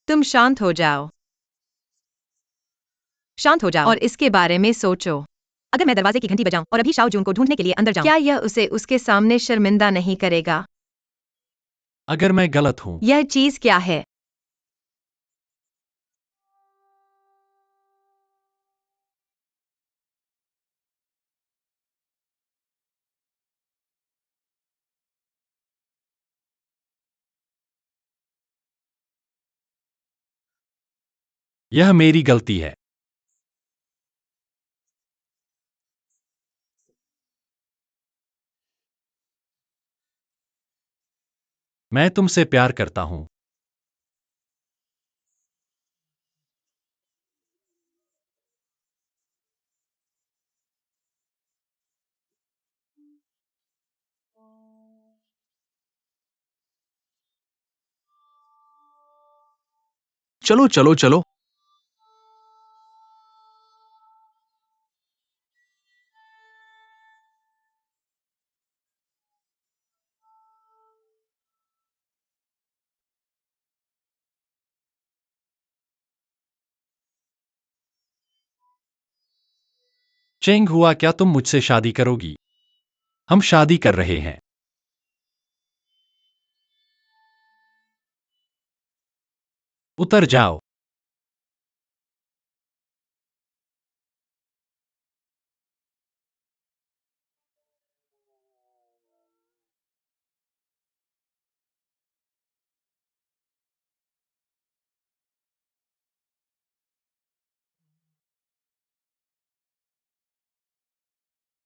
तुम शांत हो जाओ। शांत हो जाओ और इसके बारे में सोचो। अगर मैं दरवाजे की घंटी बजाऊं और अभी शाओ जून को ढूंढने के लिए अंदर जाऊं, क्या यह उसे उसके सामने शर्मिंदा नहीं करेगा? अगर मैं गलत हूँ, यह चीज क्या है? यह मेरी गलती है। मैं तुमसे प्यार करता हूँ। चलो चलो चलो। चेंग हुआ, क्या तुम मुझसे शादी करोगी? हम शादी कर रहे हैं। उतर जाओ।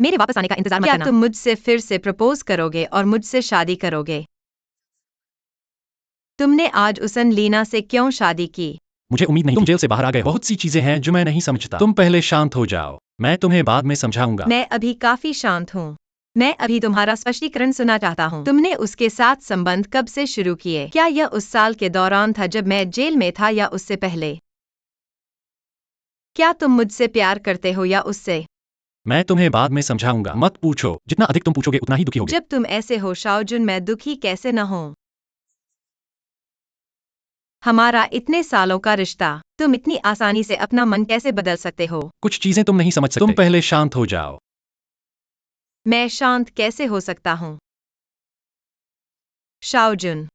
मेरे वापस आने का इंतजार मत करना। क्या तुम मुझसे फिर से प्रपोज करोगे और मुझसे शादी करोगे? तुमने आज उसन लीना से क्यों शादी की? मुझे उम्मीद नहीं, तुम जेल से बाहर आ गए। बहुत सी चीजें हैं जो मैं नहीं समझता। तुम पहले शांत हो जाओ, मैं तुम्हें बाद में समझाऊंगा। मैं अभी काफी शांत हूँ। मैं अभी तुम्हारा स्पष्टीकरण सुनना चाहता हूँ। तुमने उसके साथ संबंध कब से शुरू किए? क्या यह उस साल के दौरान था जब मैं जेल में था या उससे पहले? क्या तुम मुझसे प्यार करते हो या उससे? मैं तुम्हें बाद में समझाऊंगा। मत पूछो, जितना अधिक तुम पूछोगे उतना ही दुखी होगे। जब तुम ऐसे हो शाओजुन, मैं दुखी कैसे न हूँ? हमारा इतने सालों का रिश्ता, तुम इतनी आसानी से अपना मन कैसे बदल सकते हो? कुछ चीजें तुम नहीं समझ सकते। तुम पहले शांत हो जाओ। मैं शांत कैसे हो सकता हूँ? शाओजुन,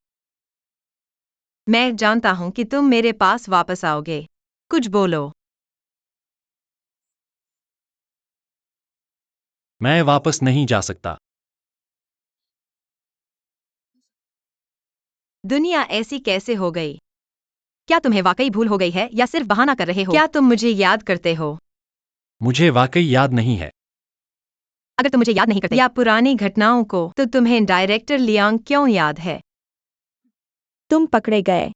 मैं जानता हूँ कि तुम मेरे पास वापस आओगे। कुछ बोलो। मैं वापस नहीं जा सकता। दुनिया ऐसी कैसे हो गई? क्या तुम्हें वाकई भूल हो गई है या सिर्फ बहाना कर रहे हो? क्या तुम मुझे याद करते हो? मुझे वाकई याद नहीं है। अगर तुम मुझे याद नहीं करते या पुरानी घटनाओं को, तो तुम्हें डायरेक्टर लियांग क्यों याद है? तुम पकड़े गए।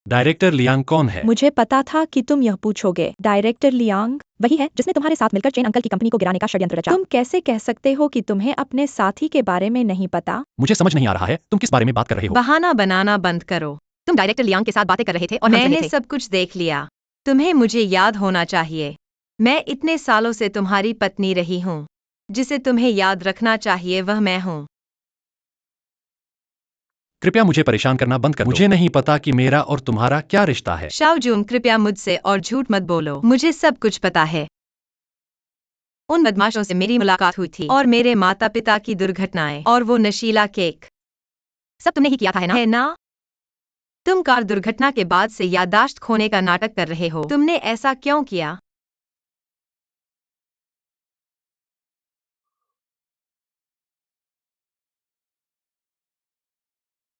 डायरेक्टर लियांग कौन है? मुझे पता था कि तुम यह पूछोगे। डायरेक्टर लियांग वही है जिसने तुम्हारे साथ मिलकर चेन अंकल की कंपनी को गिराने का षड्यंत्र रचा। तुम कैसे कह सकते हो कि तुम्हें अपने साथी के बारे में नहीं पता? मुझे समझ नहीं आ रहा है, तुम किस बारे में बात कर रहे हो? बहाना बनाना बंद करो। तुम डायरेक्टर लियांग के साथ बातें कर रहे थे और मैंने सब कुछ देख लिया। तुम्हें मुझे याद होना चाहिए। मैं इतने सालों से तुम्हारी पत्नी रही हूँ। जिसे तुम्हें याद रखना चाहिए वह मैं हूँ। कृपया मुझे परेशान करना बंद कर दो। मुझे नहीं पता कि मेरा और तुम्हारा क्या रिश्ता है। शाओजून, कृपया मुझसे और झूठ मत बोलो। मुझे सब कुछ पता है। उन बदमाशों से मेरी मुलाकात हुई थी और मेरे माता पिता की दुर्घटनाएं और वो नशीला केक, सब तुमने ही किया था, है ना? है ना? तुम कार दुर्घटना के बाद से याददाश्त खोने का नाटक कर रहे हो। तुमने ऐसा क्यों किया?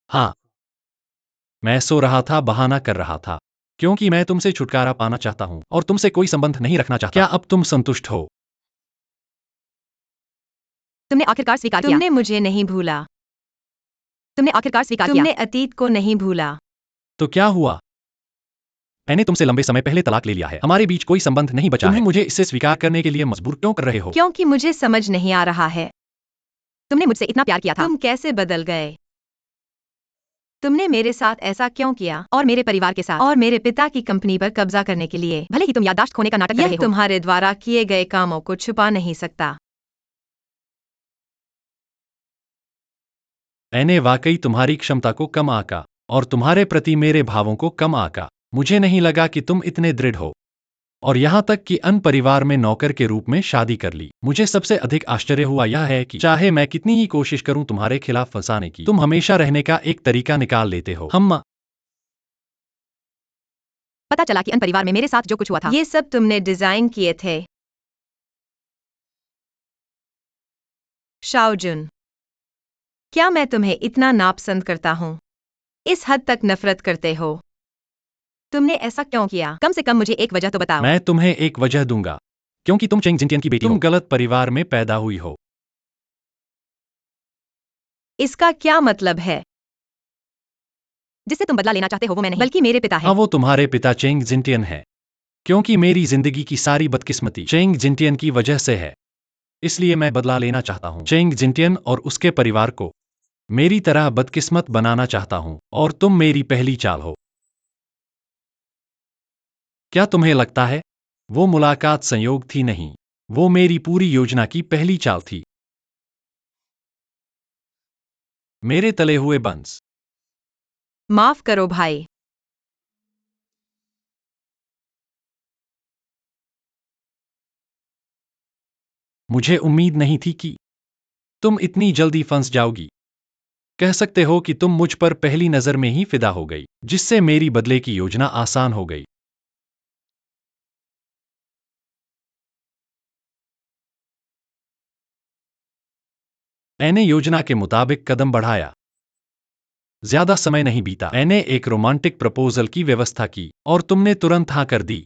हाँ, मैं सो रहा था, बहाना कर रहा था, क्योंकि मैं तुमसे छुटकारा पाना चाहता हूँ और तुमसे कोई संबंध नहीं रखना चाहता। क्या अब तुम संतुष्ट हो? तुमने आखिरकार स्वीकार किया। तुमने मुझे नहीं भूला। तुमने आखिरकार स्वीकार किया। तुमने अतीत को नहीं भूला। तो क्या हुआ? मैंने तुमसे लंबे समय पहले तलाक ले लिया है। हमारे बीच कोई संबंध नहीं बचा है। तुम मुझे इसे स्वीकार करने के लिए मजबूर क्यों कर रहे हो? क्योंकि मुझे समझ नहीं आ रहा है। तुमने मुझसे इतना प्यार किया था, तुम कैसे बदल गए? तुमने मेरे साथ ऐसा क्यों किया? और मेरे परिवार के साथ और मेरे पिता की कंपनी पर कब्जा करने के लिए? भले ही तुम याददाश्त खोने का नाटक कर रहे हो, यह तुम्हारे द्वारा किए गए कामों को छुपा नहीं सकता। मैंने वाकई तुम्हारी क्षमता को कम आंका। और तुम्हारे प्रति मेरे भावों को कम आका। मुझे नहीं लगा कि तुम इतने दृढ़ हो, और यहाँ तक कि अन्य परिवार में नौकर के रूप में शादी कर ली। मुझे सबसे अधिक आश्चर्य हुआ यह है कि चाहे मैं कितनी ही कोशिश करूं तुम्हारे खिलाफ फंसाने की, तुम हमेशा रहने का एक तरीका निकाल लेते हो। हम पता चला कि अन्य परिवार में मेरे साथ जो कुछ हुआ था, ये सब तुमने डिजाइन किए थे। शाओजुन, क्या मैं तुम्हें इतना नापसंद करता हूँ? इस हद तक नफरत करते हो? तुमने ऐसा क्यों किया? कम से कम मुझे एक वजह तो बताओ। मैं तुम्हें एक वजह दूंगा, क्योंकि तुम चेंग जिनटियन की बेटी हो। तुम गलत परिवार में पैदा हुई हो। इसका क्या मतलब है? जिससे तुम बदला लेना चाहते हो वो मैं नहीं, बल्कि मेरे पिता हाँ, हैं। वो तुम्हारे पिता चेंग जिनटियन है, क्योंकि मेरी जिंदगी की सारी बदकिस्मती चेंग जिनटियन की वजह से है। इसलिए मैं बदला लेना चाहता हूँ। चेंग जिनटियन और उसके परिवार को मेरी तरह बदकिस्मत बनाना चाहता हूँ, और तुम मेरी पहली चाल हो। क्या तुम्हें लगता है वो मुलाकात संयोग थी? नहीं, वो मेरी पूरी योजना की पहली चाल थी। मेरे तले हुए बंस। माफ करो भाई। मुझे उम्मीद नहीं थी कि तुम इतनी जल्दी फंस जाओगी। कह सकते हो कि तुम मुझ पर पहली नजर में ही फिदा हो गई, जिससे मेरी बदले की योजना आसान हो गई। मैंने योजना के मुताबिक कदम बढ़ाया। ज्यादा समय नहीं बीता, मैंने एक रोमांटिक प्रपोजल की व्यवस्था की, और तुमने तुरंत हाँ कर दी।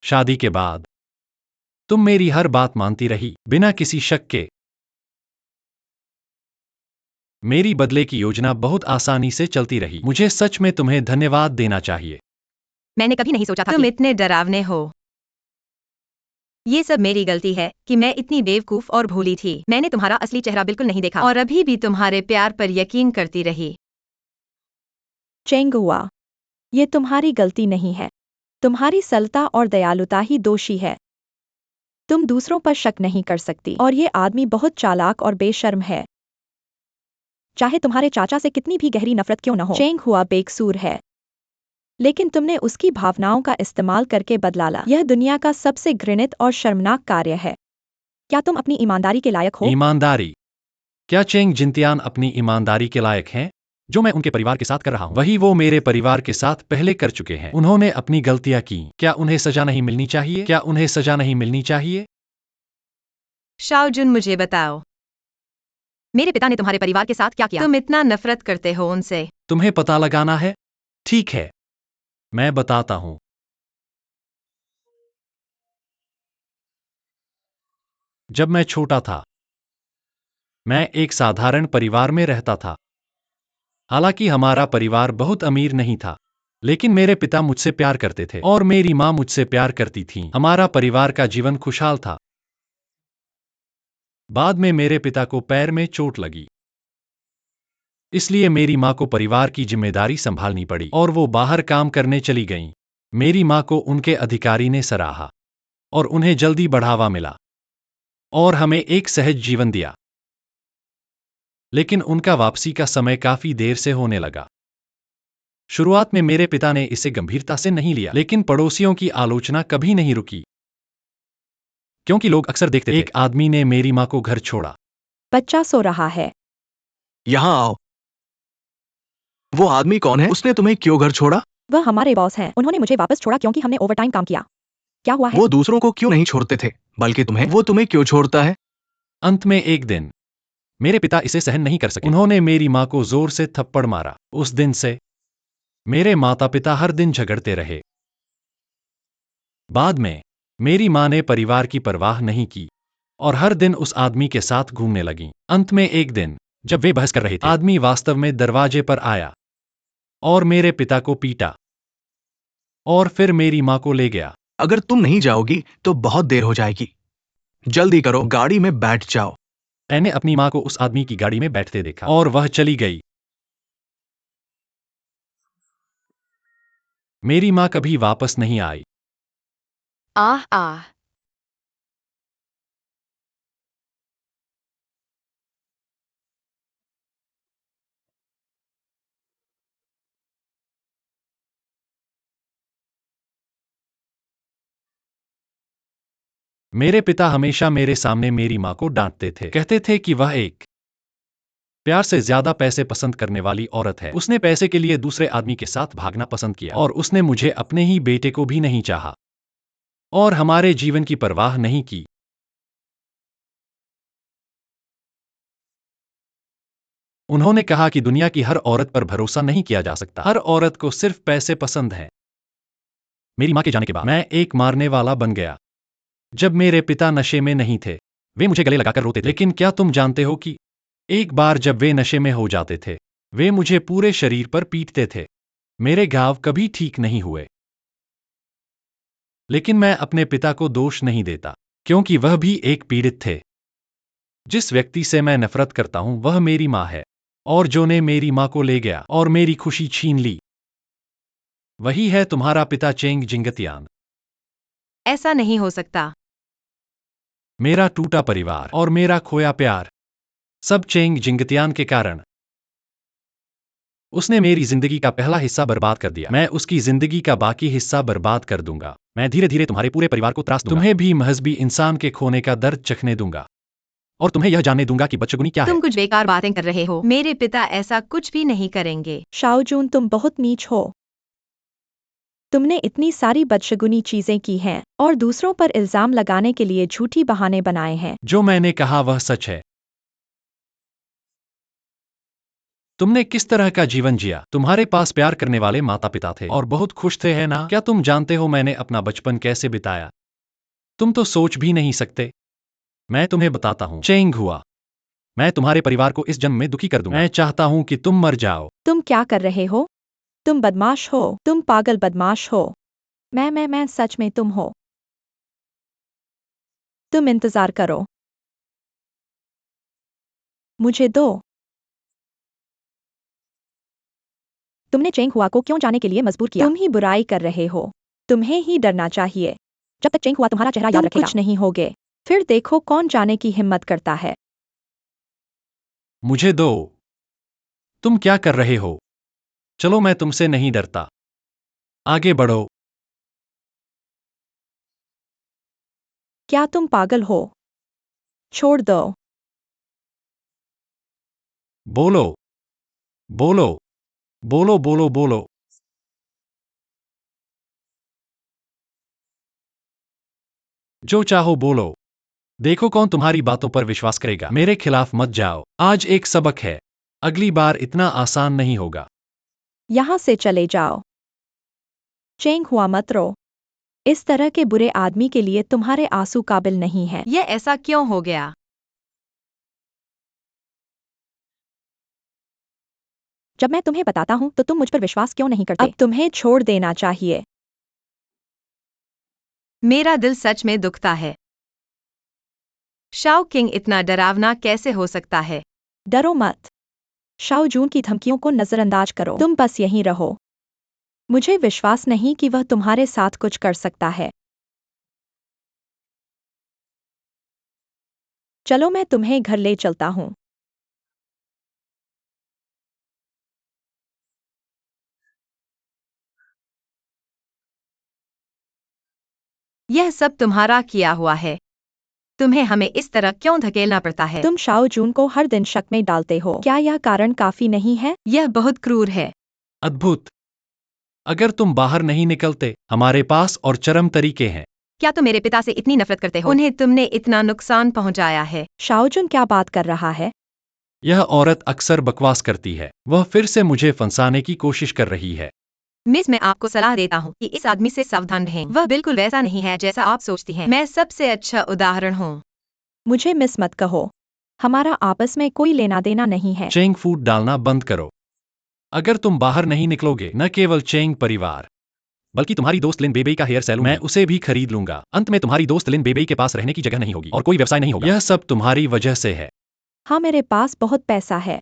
शादी के बाद तुम मेरी हर बात मानती रही, बिना किसी शक के। मेरी बदले की योजना बहुत आसानी से चलती रही। मुझे सच में तुम्हें धन्यवाद देना चाहिए। मैंने कभी नहीं सोचा था तुम इतने डरावने हो। ये सब मेरी गलती है कि मैं इतनी बेवकूफ और भोली थी। मैंने तुम्हारा असली चेहरा बिल्कुल नहीं देखा, और अभी भी तुम्हारे प्यार पर यकीन करती रही। चेंग हुआ, ये तुम्हारी गलती नहीं है। तुम्हारी सरलता और दयालुता ही दोषी है। तुम दूसरों पर शक नहीं कर सकती, और ये आदमी बहुत चालाक और बेशर्म है। चाहे तुम्हारे चाचा से कितनी भी गहरी नफरत क्यों न हो, चेंग हुआ बेकसूर है। लेकिन तुमने उसकी भावनाओं का इस्तेमाल करके बदला ला। यह दुनिया का सबसे घृणित और शर्मनाक कार्य है। क्या तुम अपनी ईमानदारी के लायक हो? ईमानदारी? क्या चेंग जिनतियान अपनी ईमानदारी के लायक हैं? जो मैं उनके परिवार के साथ कर रहा हूं, वही वो मेरे परिवार के साथ पहले कर चुके हैं। उन्होंने अपनी गलतियां की। क्या उन्हें सजा नहीं मिलनी चाहिए? क्या उन्हें सजा नहीं मिलनी चाहिए? शाओजुन, मुझे बताओ, मेरे पिता ने तुम्हारे परिवार के साथ क्या किया? तुम इतना नफरत करते हो उनसे। तुम्हें पता लगाना है? ठीक है, मैं बताता हूं। जब मैं छोटा था, मैं एक साधारण परिवार में रहता था। हालांकि हमारा परिवार बहुत अमीर नहीं था, लेकिन मेरे पिता मुझसे प्यार करते थे और मेरी माँ मुझसे प्यार करती थी। हमारा परिवार का जीवन खुशहाल था। बाद में मेरे पिता को पैर में चोट लगी, इसलिए मेरी माँ को परिवार की जिम्मेदारी संभालनी पड़ी और वो बाहर काम करने चली गईं। मेरी माँ को उनके अधिकारी ने सराहा और उन्हें जल्दी बढ़ावा मिला और हमें एक सहज जीवन दिया। लेकिन उनका वापसी का समय काफी देर से होने लगा। शुरुआत में मेरे पिता ने इसे गंभीरता से नहीं लिया, लेकिन पड़ोसियों की आलोचना कभी नहीं रुकी, क्योंकि लोग अक्सर देखते थे। एक आदमी ने मेरी माँ को घर छोड़ा। बच्चा सो रहा है। यहाँ आओ। वो आदमी कौन है? उसने तुम्हें क्यों घर छोड़ा? वह हमारे बॉस हैं। उन्होंने मुझे वापस छोड़ा क्योंकि हमने ओवरटाइम काम किया। क्या हुआ है? वो दूसरों को क्यों नहीं छोड़ते थे, बल्कि तुम्हें? वो तुम्हें क्यों छोड़ता है? अंत में एक दिन मेरे पिता इसे सहन नहीं कर सके। उन्होंने मेरी माँ को जोर से थप्पड़ मारा। उस दिन से मेरे माता पिता हर दिन झगड़ते रहे। बाद में मेरी माँ ने परिवार की परवाह नहीं की और हर दिन उस आदमी के साथ घूमने लगी। अंत में एक दिन जब वे बहस कर रहे थे, आदमी वास्तव में दरवाजे पर आया और मेरे पिता को पीटा और फिर मेरी माँ को ले गया। अगर तुम नहीं जाओगी तो बहुत देर हो जाएगी। जल्दी करो, गाड़ी में बैठ जाओ। मैंने अपनी माँ को उस आदमी की गाड़ी में बैठते देखा और वह चली गई। मेरी माँ कभी वापस नहीं आई। आह आह। मेरे पिता हमेशा मेरे सामने मेरी माँ को डांटते थे, कहते थे कि वह एक प्यार से ज्यादा पैसे पसंद करने वाली औरत है। उसने पैसे के लिए दूसरे आदमी के साथ भागना पसंद किया और उसने मुझे अपने ही बेटे को भी नहीं चाहा और हमारे जीवन की परवाह नहीं की। उन्होंने कहा कि दुनिया की हर औरत पर भरोसा नहीं किया जा सकता, हर औरत को सिर्फ पैसे पसंद हैं। मेरी माँ के जाने के बाद मैं एक मारने वाला बन गया। जब मेरे पिता नशे में नहीं थे, वे मुझे गले लगाकर रोते थे। लेकिन क्या तुम जानते हो कि एक बार जब वे नशे में हो जाते थे, वे मुझे पूरे शरीर पर पीटते थे। मेरे घाव कभी ठीक नहीं हुए। लेकिन मैं अपने पिता को दोष नहीं देता, क्योंकि वह भी एक पीड़ित थे। जिस व्यक्ति से मैं नफरत करता हूं वह मेरी माँ है, और जो ने मेरी माँ को ले गया और मेरी खुशी छीन ली, वही है तुम्हारा पिता चेंग जिंगतियान। ऐसा नहीं हो सकता। मेरा टूटा परिवार और मेरा खोया प्यार, सब चेंग जिंगतियान के कारण। उसने मेरी जिंदगी का पहला हिस्सा बर्बाद कर दिया। मैं उसकी जिंदगी का बाकी हिस्सा बर्बाद कर दूंगा। मैं धीरे धीरे तुम्हारे पूरे परिवार को त्रास दूंगा। तुम्हें भी मजहबी इंसान के खोने का दर्द चखने दूंगा और तुम्हें यह जानने दूंगा कि बदशगुनी क्या है। तुम कुछ बेकार बातें कर रहे हो। मेरे पिता ऐसा कुछ भी नहीं करेंगे। शाओजून, तुम बहुत नीच हो। तुमने इतनी सारी बदशगुनी चीजें की हैं और दूसरों पर इल्जाम लगाने के लिए झूठी बहाने बनाए हैं। जो मैंने कहा वह सच है। तुमने किस तरह का जीवन जिया? तुम्हारे पास प्यार करने वाले माता पिता थे और बहुत खुश थे, है ना? क्या तुम जानते हो मैंने अपना बचपन कैसे बिताया? तुम तो सोच भी नहीं सकते। मैं तुम्हें बताता हूँ। चेंग हुआ, मैं तुम्हारे परिवार को इस जन्म में दुखी कर दूंगा। मैं चाहता हूँ कि तुम मर जाओ। तुम क्या कर रहे हो? तुम बदमाश हो। तुम पागल बदमाश हो। मैं सच में तुम हो। तुम इंतजार करो। मुझे दो। तुमने चेंग हुआ को क्यों जाने के लिए मजबूर किया? तुम ही बुराई कर रहे हो। तुम्हें ही डरना चाहिए। जब तक चेंग हुआ तुम्हारा चेहरा याद रखेगा, कुछ नहीं होगे। फिर देखो कौन जाने की हिम्मत करता है। मुझे दो। तुम क्या कर रहे हो? चलो, मैं तुमसे नहीं डरता। आगे बढ़ो। क्या तुम पागल हो? छोड़ दो। बोलो बोलो बोलो बोलो बोलो। जो चाहो बोलो। देखो कौन तुम्हारी बातों पर विश्वास करेगा। मेरे खिलाफ मत जाओ। आज एक सबक है, अगली बार इतना आसान नहीं होगा। यहाँ से चले जाओ। चेंग हुआ, मत रो। इस तरह के बुरे आदमी के लिए तुम्हारे आंसू काबिल नहीं है। यह ऐसा क्यों हो गया? जब मैं तुम्हें बताता हूँ तो तुम मुझ पर विश्वास क्यों नहीं करते? अब तुम्हें छोड़ देना चाहिए। मेरा दिल सच में दुखता है। शाओ किंग इतना डरावना कैसे हो सकता है? डरो मत। शाओजून की धमकियों को नजरअंदाज करो। तुम बस यहीं रहो। मुझे विश्वास नहीं कि वह तुम्हारे साथ कुछ कर सकता है। चलो, मैं तुम्हें घर ले चलता हूँ। यह सब तुम्हारा किया हुआ है। तुम्हें हमें इस तरह क्यों धकेलना पड़ता है? तुम शाओजून को हर दिन शक में डालते हो। क्या यह कारण काफी नहीं है? यह बहुत क्रूर है। अद्भुत। अगर तुम बाहर नहीं निकलते, हमारे पास और चरम तरीके हैं। क्या तुम मेरे पिता से इतनी नफरत करते हो? उन्हें तुमने इतना नुकसान पहुंचाया है। शाओजून क्या बात कर रहा है? यह औरत अक्सर बकवास करती है। वह फिर से मुझे फंसाने की कोशिश कर रही है। मिस, मैं आपको सलाह देता हूँ कि इस आदमी से सावधान रहें। वह बिल्कुल वैसा नहीं है जैसा आप सोचती हैं। मैं सबसे अच्छा उदाहरण हूँ। मुझे मिस मत कहो। हमारा आपस में कोई लेना देना नहीं है। चेंग फूड डालना बंद करो। अगर तुम बाहर नहीं निकलोगे, न केवल चेंग परिवार बल्कि तुम्हारी दोस्त लिन बेबे का हेयर सैलून मैं उसे भी खरीद लूंगा। अंत में तुम्हारी दोस्त लिन बेबे के पास रहने की जगह नहीं होगी और कोई व्यवसाय नहीं होगा। यह सब तुम्हारी वजह से है। हाँ, मेरे पास बहुत पैसा है।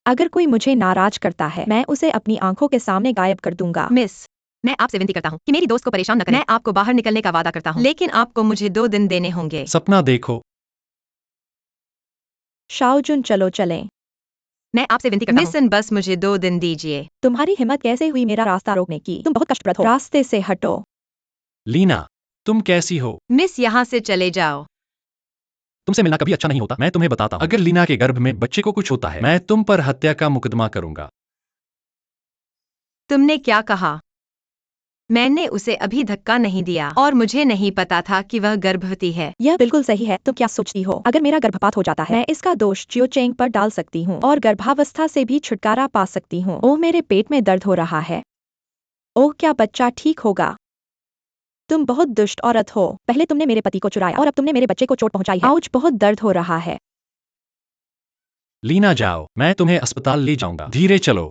अगर कोई मुझे नाराज करता है मैं उसे अपनी आंखों के सामने गायब कर दूंगा। मिस, मैं आपसे विनती करता हूँ कि मेरी दोस्त को परेशान न करें। मैं आपको बाहर निकलने का वादा करता हूँ, लेकिन आपको मुझे 2 दिन देने होंगे। सपना देखो। शाओजुन, चलो चलें। मैं आपसे विनती करता हूँ। मिस, बस मुझे 2 दिन दीजिए। तुम्हारी हिम्मत कैसे हुई मेरा रास्ता रोकने की? तुम बहुत कष्टप्रद हो। रास्ते से हटो। लीना, तुम कैसी हो? मिस, यहाँ से चले जाओ। तुमसे मिलना कभी अच्छा नहीं होता। मैं तुम्हें बताता हूँ, अगर लीना के गर्भ में बच्चे को कुछ होता है, मैं तुम पर हत्या का मुकदमा करूंगा। तुमने क्या कहा? मैंने उसे अभी धक्का नहीं दिया और मुझे नहीं पता था कि वह गर्भवती है। यह बिल्कुल सही है। तुम क्या सोचती हो? अगर मेरा गर्भपात हो जाता है मैं इसका दोष चियो चेंग पर डाल सकती हूँ और गर्भावस्था से भी छुटकारा पा सकती हूँ। ओह, मेरे पेट में दर्द हो रहा है। ओह, क्या बच्चा ठीक होगा? तुम बहुत दुष्ट औरत हो। पहले तुमने मेरे पति को चुराया और अब तुमने मेरे बच्चे को चोट पहुंचाई है। आउच, बहुत दर्द हो रहा है। लीना, जाओ, मैं तुम्हें अस्पताल ले जाऊंगा। धीरे चलो।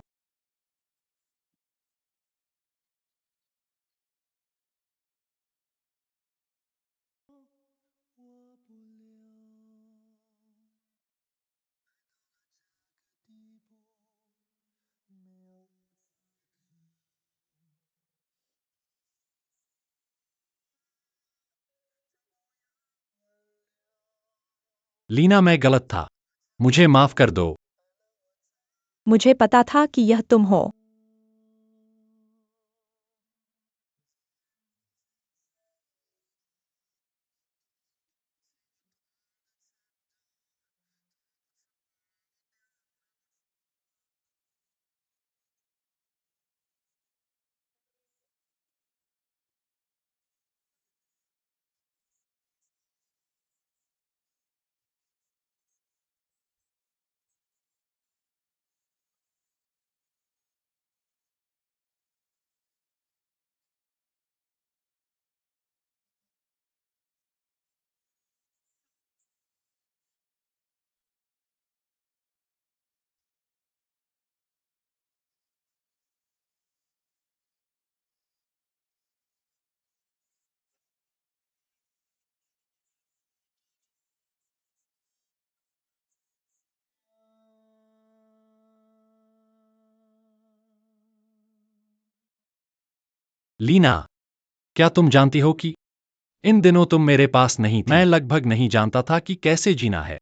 लीना, मैं गलत था। मुझे माफ कर दो। मुझे पता था कि यह तुम हो। लीना, क्या तुम जानती हो कि इन दिनों तुम मेरे पास नहीं थी? मैं लगभग नहीं जानता था कि कैसे जीना है।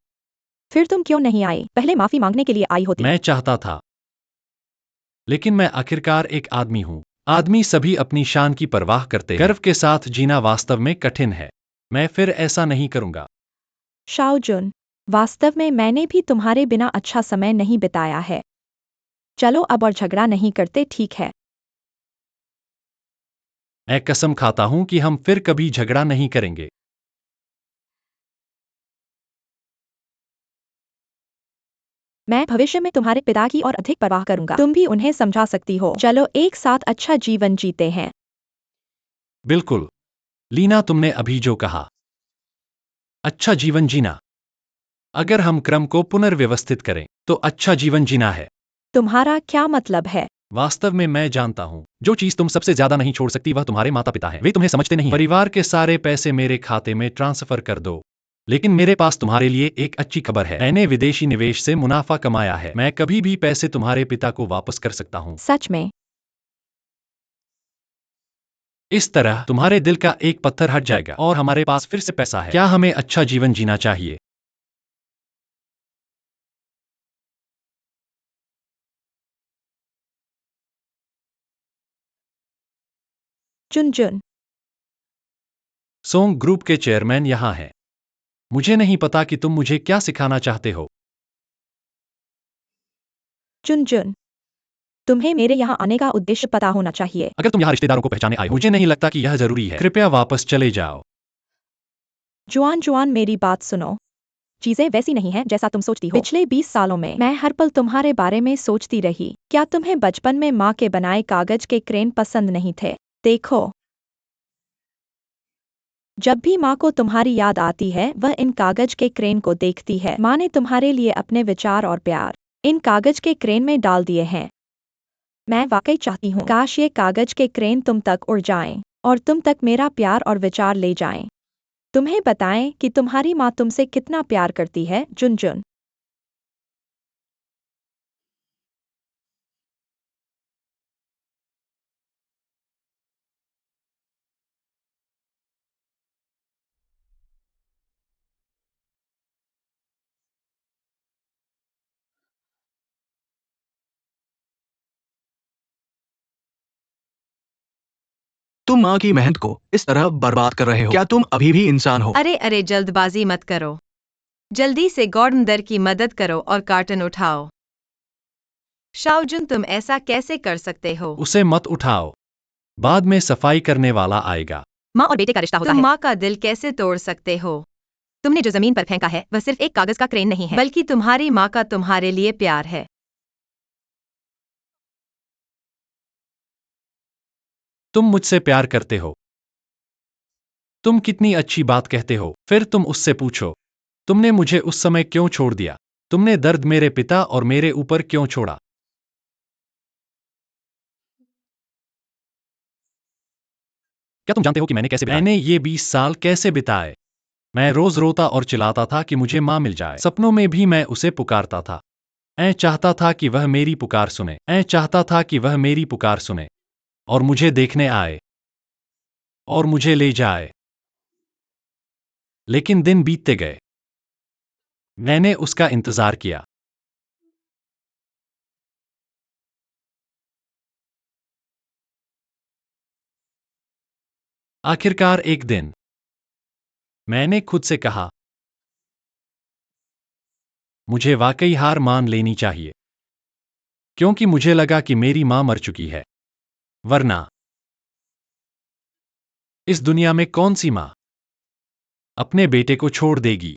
फिर तुम क्यों नहीं आई? पहले माफी मांगने के लिए आई होती। मैं चाहता था, लेकिन मैं आखिरकार एक आदमी हूँ। आदमी सभी अपनी शान की परवाह करते हैं। गर्व के साथ जीना वास्तव में कठिन है। मैं फिर ऐसा नहीं करूंगा। शाओजुन, वास्तव में मैंने भी तुम्हारे बिना अच्छा समय नहीं बिताया है। चलो अब और झगड़ा नहीं करते, ठीक है? मैं कसम खाता हूं कि हम फिर कभी झगड़ा नहीं करेंगे। मैं भविष्य में तुम्हारे पिता की और अधिक परवाह करूंगा। तुम भी उन्हें समझा सकती हो। चलो एक साथ अच्छा जीवन जीते हैं। बिल्कुल। लीना, तुमने अभी जो कहा, अच्छा जीवन जीना, अगर हम क्रम को पुनर्व्यवस्थित करें तो अच्छा जीवन जीना है। तुम्हारा क्या मतलब है? वास्तव में मैं जानता हूं, जो चीज तुम सबसे ज्यादा नहीं छोड़ सकती वह तुम्हारे माता पिता है। वे तुम्हें समझते नहीं हैं। परिवार के सारे पैसे मेरे खाते में ट्रांसफर कर दो, लेकिन मेरे पास तुम्हारे लिए एक अच्छी खबर है। मैंने विदेशी निवेश से मुनाफा कमाया है। मैं कभी भी पैसे तुम्हारे पिता को वापस कर सकता हूं। सच में? इस तरह तुम्हारे दिल का एक पत्थर हट जाएगा और हमारे पास फिर से पैसा है। क्या हमें अच्छा जीवन जीना चाहिए? चुन-चुन, सोंग ग्रुप के चेयरमैन यहाँ हैं। मुझे नहीं पता कि तुम मुझे क्या सिखाना चाहते हो। चुन-चुन, तुम्हें मेरे यहाँ आने का उद्देश्य पता होना चाहिए। अगर तुम यहाँ रिश्तेदारों को पहचाने आए हो, मुझे नहीं लगता कि यह जरूरी है। कृपया वापस चले जाओ। जुआन जुआन, मेरी बात सुनो। चीजें वैसी नहीं हैं जैसा तुम सोचती हो। पिछले 20 सालों में मैं हर पल तुम्हारे बारे में सोचती रही। क्या तुम्हें बचपन में माँ के बनाए कागज के क्रेन पसंद नहीं थे? देखो, जब भी माँ को तुम्हारी याद आती है वह इन कागज के क्रेन को देखती है। माँ ने तुम्हारे लिए अपने विचार और प्यार इन कागज के क्रेन में डाल दिए हैं। मैं वाकई चाहती हूँ काश ये कागज के क्रेन तुम तक उड़ जाएं और तुम तक मेरा प्यार और विचार ले जाएं। तुम्हें बताएं कि तुम्हारी माँ तुमसे कितना प्यार करती है, जुनजुन। तुम माँ की मेहनत को इस तरह बर्बाद कर रहे हो। क्या तुम अभी भी इंसान हो? अरे अरे, जल्दबाजी मत करो। जल्दी से गॉर्डन दर की मदद करो और कार्टन उठाओ। शाओजुन, तुम ऐसा कैसे कर सकते हो? उसे मत उठाओ। बाद में सफाई करने वाला आएगा। माँ और बेटे का रिश्ता होता है। तुम माँ का दिल कैसे तोड़ सकते हो? तुमने जो जमीन पर फेंका है वह सिर्फ एक कागज का क्रेन नहीं है, बल्कि तुम्हारी माँ का तुम्हारे लिए प्यार है। तुम मुझसे प्यार करते हो। तुम कितनी अच्छी बात कहते हो। फिर तुम उससे पूछो, तुमने मुझे उस समय क्यों छोड़ दिया? तुमने दर्द मेरे पिता और मेरे ऊपर क्यों छोड़ा? क्या तुम जानते हो कि मैंने कैसे बिताए? मैंने ये 20 साल कैसे बिताए? मैं रोज रोता और चिल्लाता था कि मुझे माँ मिल जाए। सपनों में भी मैं उसे पुकारता था। मैं चाहता था कि वह मेरी पुकार सुने। मैं चाहता था कि वह मेरी पुकार सुने और मुझे देखने आए और मुझे ले जाए। लेकिन दिन बीतते गए। मैंने उसका इंतजार किया। आखिरकार एक दिन मैंने खुद से कहा, मुझे वाकई हार मान लेनी चाहिए, क्योंकि मुझे लगा कि मेरी मां मर चुकी है। वरना इस दुनिया में कौन सी मां अपने बेटे को छोड़ देगी?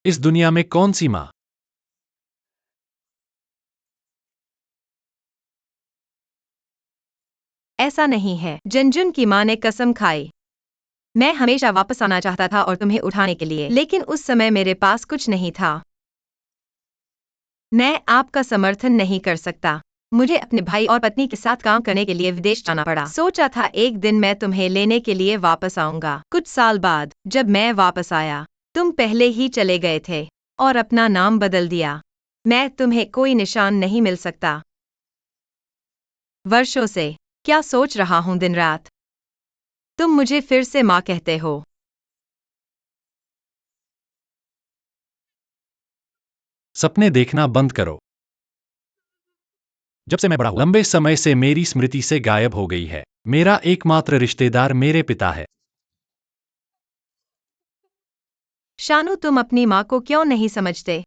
इस दुनिया में कौन सी मां? ऐसा नहीं है। जंजुन की माँ ने कसम खाई। मैं हमेशा वापस आना चाहता था और तुम्हें उठाने के लिए, लेकिन उस समय मेरे पास कुछ नहीं था। मैं आपका समर्थन नहीं कर सकता। मुझे अपने भाई और पत्नी के साथ काम करने के लिए विदेश जाना पड़ा। सोचा था एक दिन मैं तुम्हें लेने के लिए वापस आऊंगा। कुछ साल बाद जब मैं वापस आया, तुम पहले ही चले गए थे और अपना नाम बदल दिया। मैं तुम्हें कोई निशान नहीं मिल सकता। वर्षों से क्या सोच रहा हूँ दिन रात। तुम मुझे फिर से माँ कहते हो। सपने देखना बंद करो। जब से मैं बड़ा हुआ, लंबे समय से मेरी स्मृति से गायब हो गई है। मेरा एकमात्र रिश्तेदार मेरे पिता है। शानू, तुम अपनी माँ को क्यों नहीं समझते?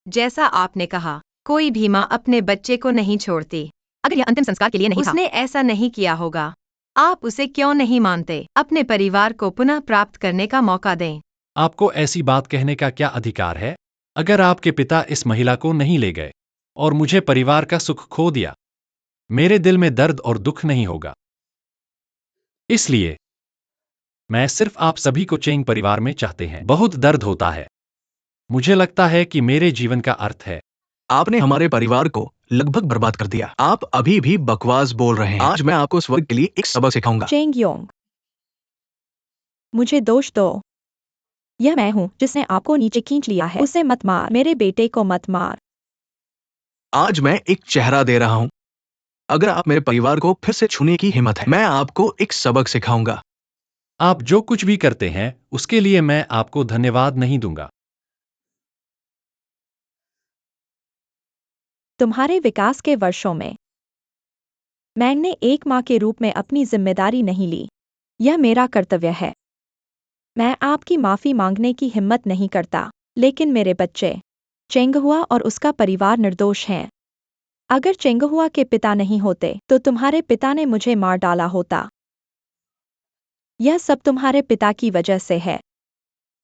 जैसा आपने कहा, कोई भी माँ अपने बच्चे को नहीं छोड़ती। अगर यह अंतिम संस्कार के लिए नहीं था, उसने ऐसा नहीं किया होगा। आप उसे क्यों नहीं मानते? अपने परिवार को पुनः प्राप्त करने का मौका दें। आपको ऐसी बात कहने का क्या अधिकार है? अगर आपके पिता इस महिला को नहीं ले गए और मुझे परिवार का सुख खो दिया, मेरे दिल में दर्द और दुख नहीं होगा। इसलिए मैं सिर्फ आप सभी को चेंग परिवार में चाहते हैं। बहुत दर्द होता है। मुझे लगता है कि मेरे जीवन का अर्थ है। आपने हमारे परिवार को लगभग बर्बाद कर दिया। आप अभी भी बकवास बोल रहे हैं। आज मैं आपको स्वर्ग के लिए एक सबक सिखाऊंगा। चेंगयोंग, मुझे दोष दो। यह मैं हूँ जिसने आपको नीचे खींच लिया है। उसे मत मार, मेरे बेटे को मत मार। आज मैं एक चेहरा दे रहा हूँ। अगर आप मेरे परिवार को फिर से छूने की हिम्मत है, मैं आपको एक सबक सिखाऊंगा। आप जो कुछ भी करते हैं उसके लिए मैं आपको धन्यवाद नहीं दूंगा। तुम्हारे विकास के वर्षों में मैंने एक माँ के रूप में अपनी जिम्मेदारी नहीं ली। यह मेरा कर्तव्य है। मैं आपकी माफी मांगने की हिम्मत नहीं करता, लेकिन मेरे बच्चे चेंगहुआ और उसका परिवार निर्दोष हैं। अगर चेंगहुआ के पिता नहीं होते तो तुम्हारे पिता ने मुझे मार डाला होता। यह सब तुम्हारे पिता की वजह से है।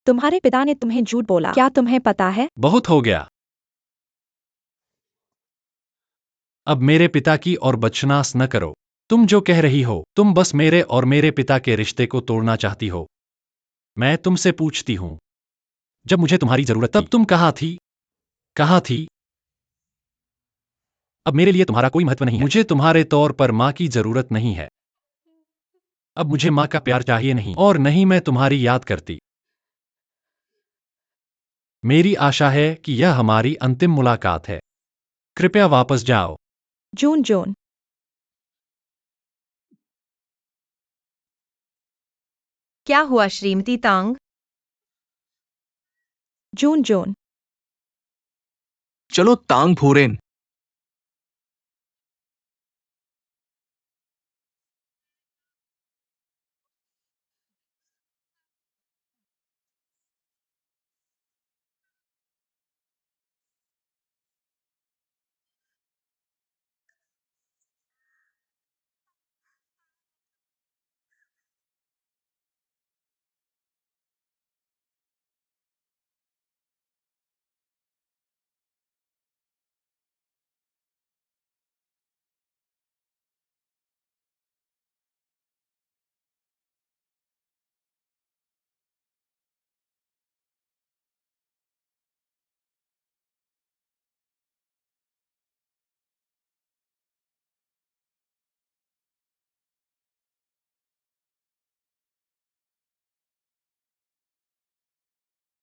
तुम्हारे पिता ने तुम्हें झूठ बोला, क्या तुम्हें पता है? बहुत हो गया। अब मेरे पिता की और बदशनास न करो। तुम जो कह रही हो, तुम बस मेरे और मेरे पिता के रिश्ते को तोड़ना चाहती हो। मैं तुमसे पूछती हूँ, जब मुझे तुम्हारी जरूरत तब तुम कहाँ थी? कहाँ थी? अब मेरे लिए तुम्हारा कोई महत्व नहीं है। मुझे तुम्हारे तौर पर माँ की जरूरत नहीं है। अब मुझे माँ का प्यार चाहिए नहीं, और नहीं मैं तुम्हारी याद करती। मेरी आशा है कि यह हमारी अंतिम मुलाकात है। कृपया वापस जाओ। जून जून। क्या हुआ श्रीमती तांग? जून जून। चलो तांग फूरेन।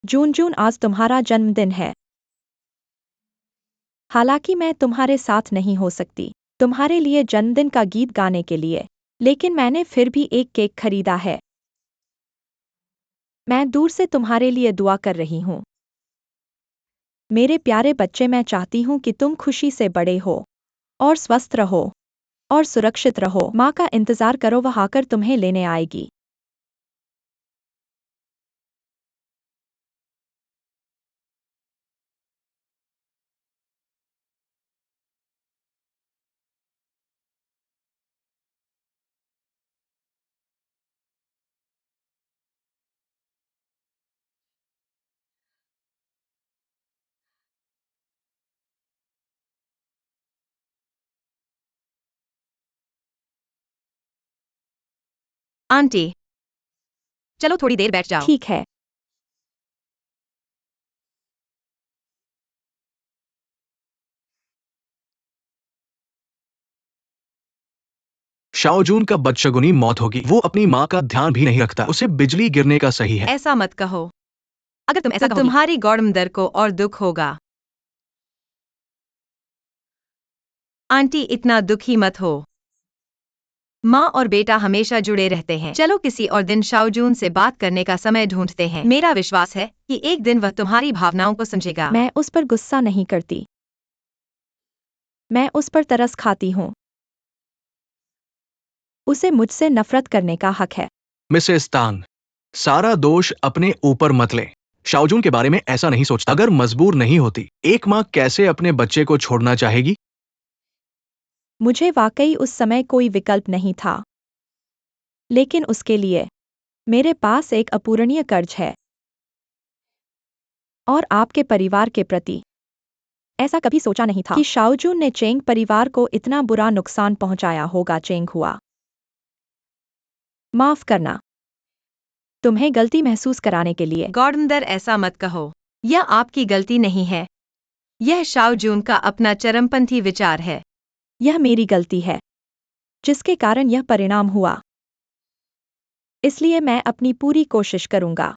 जून जून, आज तुम्हारा जन्मदिन है। हालांकि मैं तुम्हारे साथ नहीं हो सकती तुम्हारे लिए जन्मदिन का गीत गाने के लिए, लेकिन मैंने फिर भी एक केक खरीदा है। मैं दूर से तुम्हारे लिए दुआ कर रही हूँ। मेरे प्यारे बच्चे, मैं चाहती हूँ कि तुम खुशी से बड़े हो और स्वस्थ रहो और सुरक्षित रहो। माँ का इंतजार करो, वह आकर तुम्हें लेने आएगी। आंटी, चलो थोड़ी देर बैठ जाओ। ठीक है। शाओजून का बदशगुनी मौत होगी। वो अपनी माँ का ध्यान भी नहीं रखता। उसे बिजली गिरने का सही है। ऐसा मत कहो। अगर तुम ऐसा तुम्हारी गॉडमदर को और दुख होगा। आंटी, इतना दुखी मत हो। माँ और बेटा हमेशा जुड़े रहते हैं। चलो किसी और दिन शाओजून से बात करने का समय ढूंढते हैं। मेरा विश्वास है कि एक दिन वह तुम्हारी भावनाओं को समझेगा। मैं उस पर गुस्सा नहीं करती। मैं उस पर तरस खाती हूँ। उसे मुझसे नफरत करने का हक है। मिसेस तांग, सारा दोष अपने ऊपर मत ले। शाओजून के बारे में ऐसा नहीं सोचता। अगर मजबूर नहीं होती, एक माँ कैसे अपने बच्चे को छोड़ना चाहेगी? मुझे वाकई उस समय कोई विकल्प नहीं था, लेकिन उसके लिए मेरे पास एक अपूरणीय कर्ज है। और आपके परिवार के प्रति ऐसा कभी सोचा नहीं था कि शाओजून ने चेंग परिवार को इतना बुरा नुकसान पहुंचाया होगा। चेंग हुआ, माफ करना तुम्हें गलती महसूस कराने के लिए। गॉडमदर, ऐसा मत कहो। यह आपकी गलती नहीं है। यह शाओजून का अपना चरमपंथी विचार है। यह मेरी गलती है, जिसके कारण यह परिणाम हुआ। इसलिए मैं अपनी पूरी कोशिश करूंगा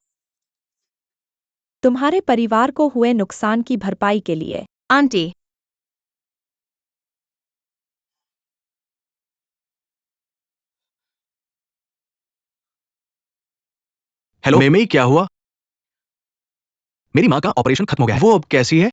तुम्हारे परिवार को हुए नुकसान की भरपाई के लिए। आंटी, हेलो मेमई, क्या हुआ? मेरी माँ का ऑपरेशन खत्म हो गया है। वो अब कैसी है?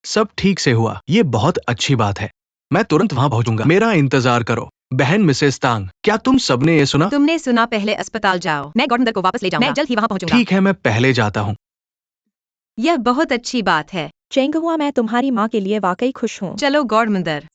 सब ठीक से हुआ। ये बहुत अच्छी बात है। मैं तुरंत वहां पहुंचूंगा। मेरा इंतजार करो। बहन मिसेस तांग, क्या तुम सबने ये सुना? तुमने सुना, पहले अस्पताल जाओ। मैं गॉडमदर को वापस ले जाऊंगा। मैं जल्द ही वहां पहुंचूंगा। ठीक है, मैं पहले जाता हूँ। यह बहुत अच्छी बात है। चेंग हुआ, मैं तुम्हारी माँ के लिए वाकई खुश हूँ। चलो गॉडमदर।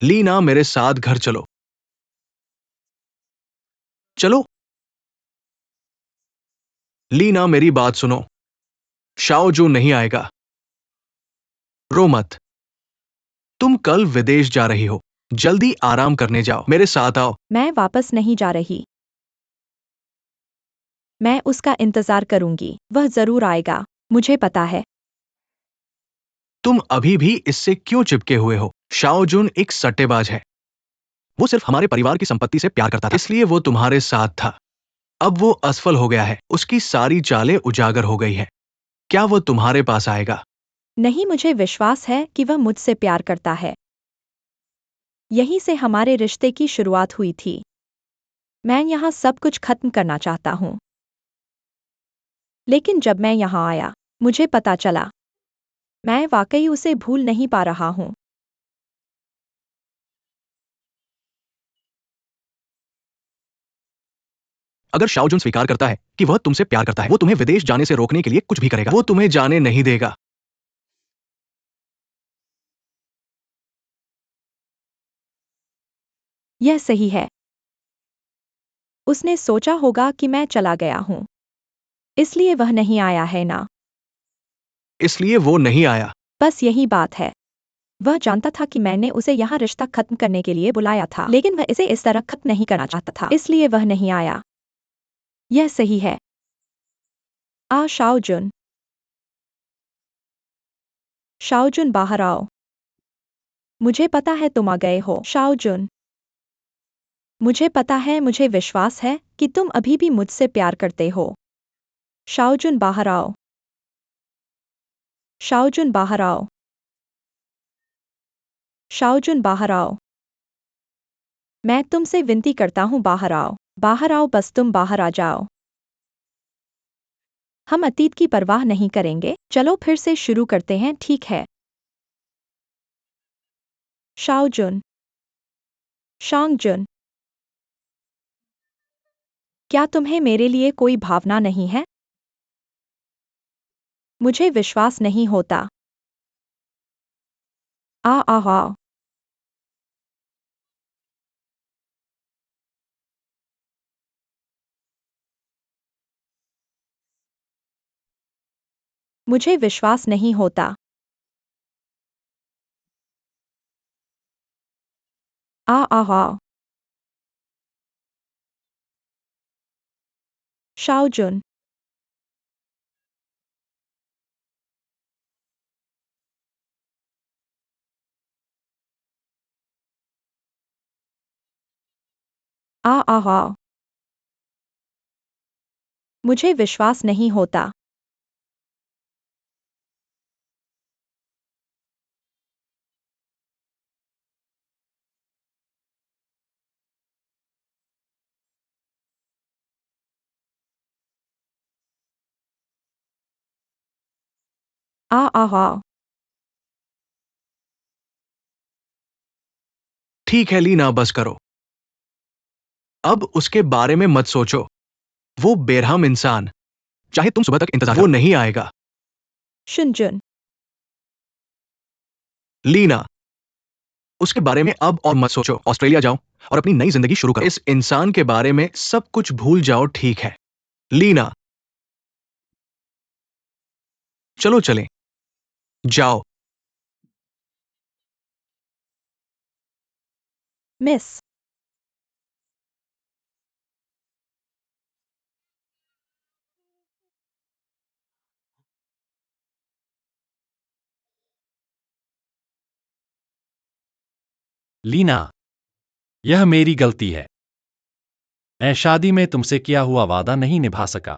लीना, मेरे साथ घर चलो। चलो। लीना, मेरी बात सुनो। शाओ जून नहीं आएगा। रो मत। तुम कल विदेश जा रही हो। जल्दी आराम करने जाओ। मेरे साथ आओ। मैं वापस नहीं जा रही। मैं उसका इंतजार करूंगी, वह जरूर आएगा, मुझे पता है। तुम अभी भी इससे क्यों चिपके हुए हो? शाओ जून एक सट्टेबाज है। वो सिर्फ हमारे परिवार की संपत्ति से प्यार करता था, इसलिए वो तुम्हारे साथ था। अब वो असफल हो गया है, उसकी सारी चालें उजागर हो गई है। क्या वो तुम्हारे पास आएगा? नहीं, मुझे विश्वास है कि वह मुझसे प्यार करता है। यहीं से हमारे रिश्ते की शुरुआत हुई थी। मैं यहाँ सब कुछ खत्म करना चाहता हूँ। लेकिन जब मैं यहाँ आया, मुझे पता चला, मैं वाकई उसे भूल नहीं पा रहा हूँ। अगर शाओ जुन स्वीकार करता है कि वह तुमसे प्यार करता है, वो तुम्हें विदेश जाने से रोकने के लिए कुछ भी करेगा। वो तुम्हें जाने नहीं देगा। यह सही है। उसने सोचा होगा कि मैं चला गया हूँ, इसलिए वह नहीं आया है ना। इसलिए वो नहीं आया। बस यही बात है। वह जानता था कि मैंने उसे यहाँ रिश्ता खत्म करने के लिए बुलाया था, लेकिन वह इसे इस तरह खत्म नहीं करना चाहता था, इसलिए वह नहीं आया। यह सही है। शाओ जुन। शाओ जुन, बाहर आओ। मुझे पता है तुम आ गए हो, शाओ जुन। मुझे पता है, मुझे विश्वास है कि तुम अभी भी मुझसे प्यार करते हो। शाओ जुन, बाहर आओ। शाओ जुन, बाहर आओ। शाओ जुन, बाहर आओ। मैं तुमसे विनती करता हूँ, बाहर आओ। बाहर आओ, बस तुम बाहर आ जाओ। हम अतीत की परवाह नहीं करेंगे, चलो फिर से शुरू करते हैं, ठीक है? शाओ जुन। शांग जुन। क्या तुम्हें मेरे लिए कोई भावना नहीं है? मुझे विश्वास नहीं होता। आ। मुझे विश्वास नहीं होता। आ। शाओ जुन। आ। मुझे विश्वास नहीं होता। आ। ठीक है लीना, बस करो। अब उसके बारे में मत सोचो। वो बेरहम इंसान। चाहे तुम सुबह तक इंतजार करो, वो नहीं आएगा। शुन जुन। लीना, उसके बारे में अब और मत सोचो। ऑस्ट्रेलिया जाओ और अपनी नई जिंदगी शुरू करो। इस इंसान के बारे में सब कुछ भूल जाओ, ठीक है? लीना, चलो चलें। जाओ। मिस। लीना, यह मेरी गलती है। मैं शादी में तुमसे किया हुआ वादा नहीं निभा सका।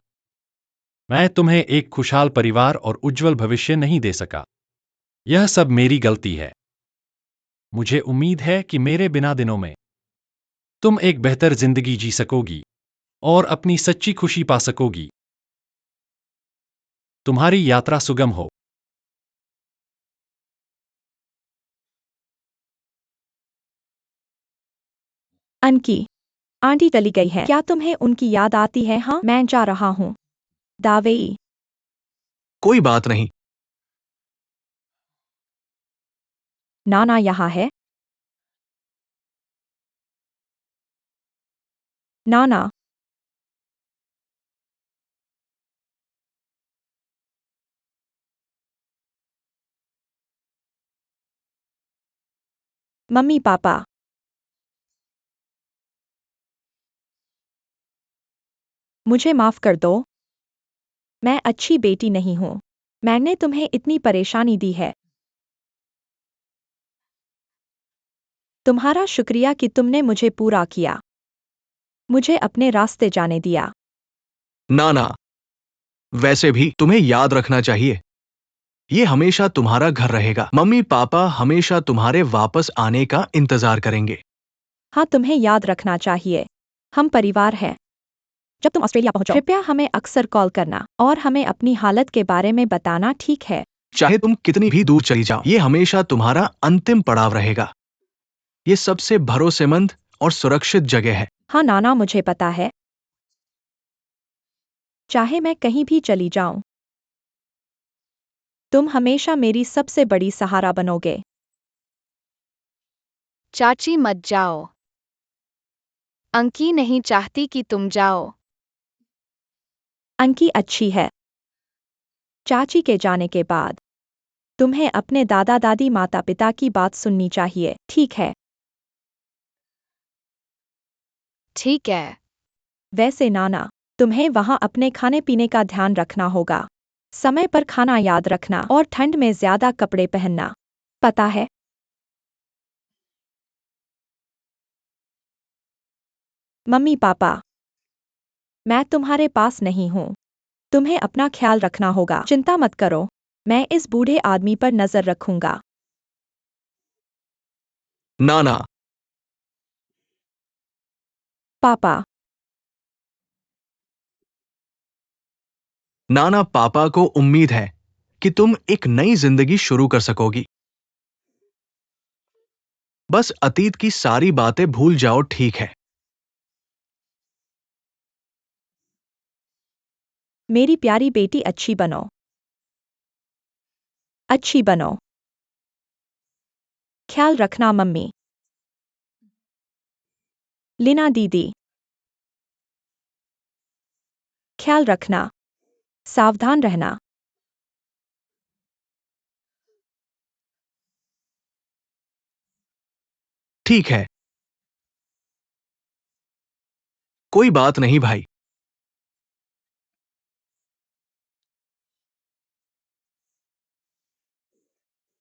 मैं तुम्हें एक खुशहाल परिवार और उज्जवल भविष्य नहीं दे सका। यह सब मेरी गलती है। मुझे उम्मीद है कि मेरे बिना दिनों में तुम एक बेहतर जिंदगी जी सकोगी और अपनी सच्ची खुशी पा सकोगी। तुम्हारी यात्रा सुगम हो। अनकी आंटी चली गई है, क्या तुम्हें उनकी याद आती है? हाँ, मैं जा रहा हूँ। दावेई। कोई बात नहीं। नाना यहाँ है। नाना। Mummy papa. मुझे माफ कर दो। मैं अच्छी बेटी नहीं हूं। मैंने तुम्हें इतनी परेशानी दी है। तुम्हारा शुक्रिया कि तुमने मुझे पूरा किया। मुझे अपने रास्ते जाने दिया। ना ना, वैसे भी तुम्हें याद रखना चाहिए, ये हमेशा तुम्हारा घर रहेगा। मम्मी पापा हमेशा तुम्हारे वापस आने का इंतजार करेंगे। हाँ, तुम्हें याद रखना चाहिए। हम परिवार हैं। जब तुम ऑस्ट्रेलिया पहुंचो, कृपया हमें अक्सर कॉल करना और हमें अपनी हालत के बारे में बताना, ठीक है? चाहे तुम कितनी भी दूर चली जाओ, ये हमेशा तुम्हारा अंतिम पड़ाव रहेगा। ये सबसे भरोसेमंद और सुरक्षित जगह है। हाँ नाना, मुझे पता है। चाहे मैं कहीं भी चली जाऊं, तुम हमेशा मेरी सबसे बड़ी सहारा बनोगे। चाची मत जाओ। अंकी नहीं चाहती कि तुम जाओ। अंकी अच्छी है। चाची के जाने के बाद तुम्हें अपने दादा दादी माता पिता की बात सुननी चाहिए, ठीक है? ठीक है। वैसे नाना, तुम्हें वहां अपने खाने पीने का ध्यान रखना होगा। समय पर खाना याद रखना और ठंड में ज्यादा कपड़े पहनना। पता है? मम्मी पापा, मैं तुम्हारे पास नहीं हूँ। तुम्हें अपना ख्याल रखना होगा। चिंता मत करो, मैं इस बूढ़े आदमी पर नजर रखूंगा। ना ना, पापा। नाना पापा को उम्मीद है कि तुम एक नई जिंदगी शुरू कर सकोगी। बस अतीत की सारी बातें भूल जाओ, ठीक है? मेरी प्यारी बेटी, अच्छी बनो। अच्छी बनो। ख्याल रखना मम्मी। लीना दीदी, ख्याल रखना। सावधान रहना। ठीक है, कोई बात नहीं भाई।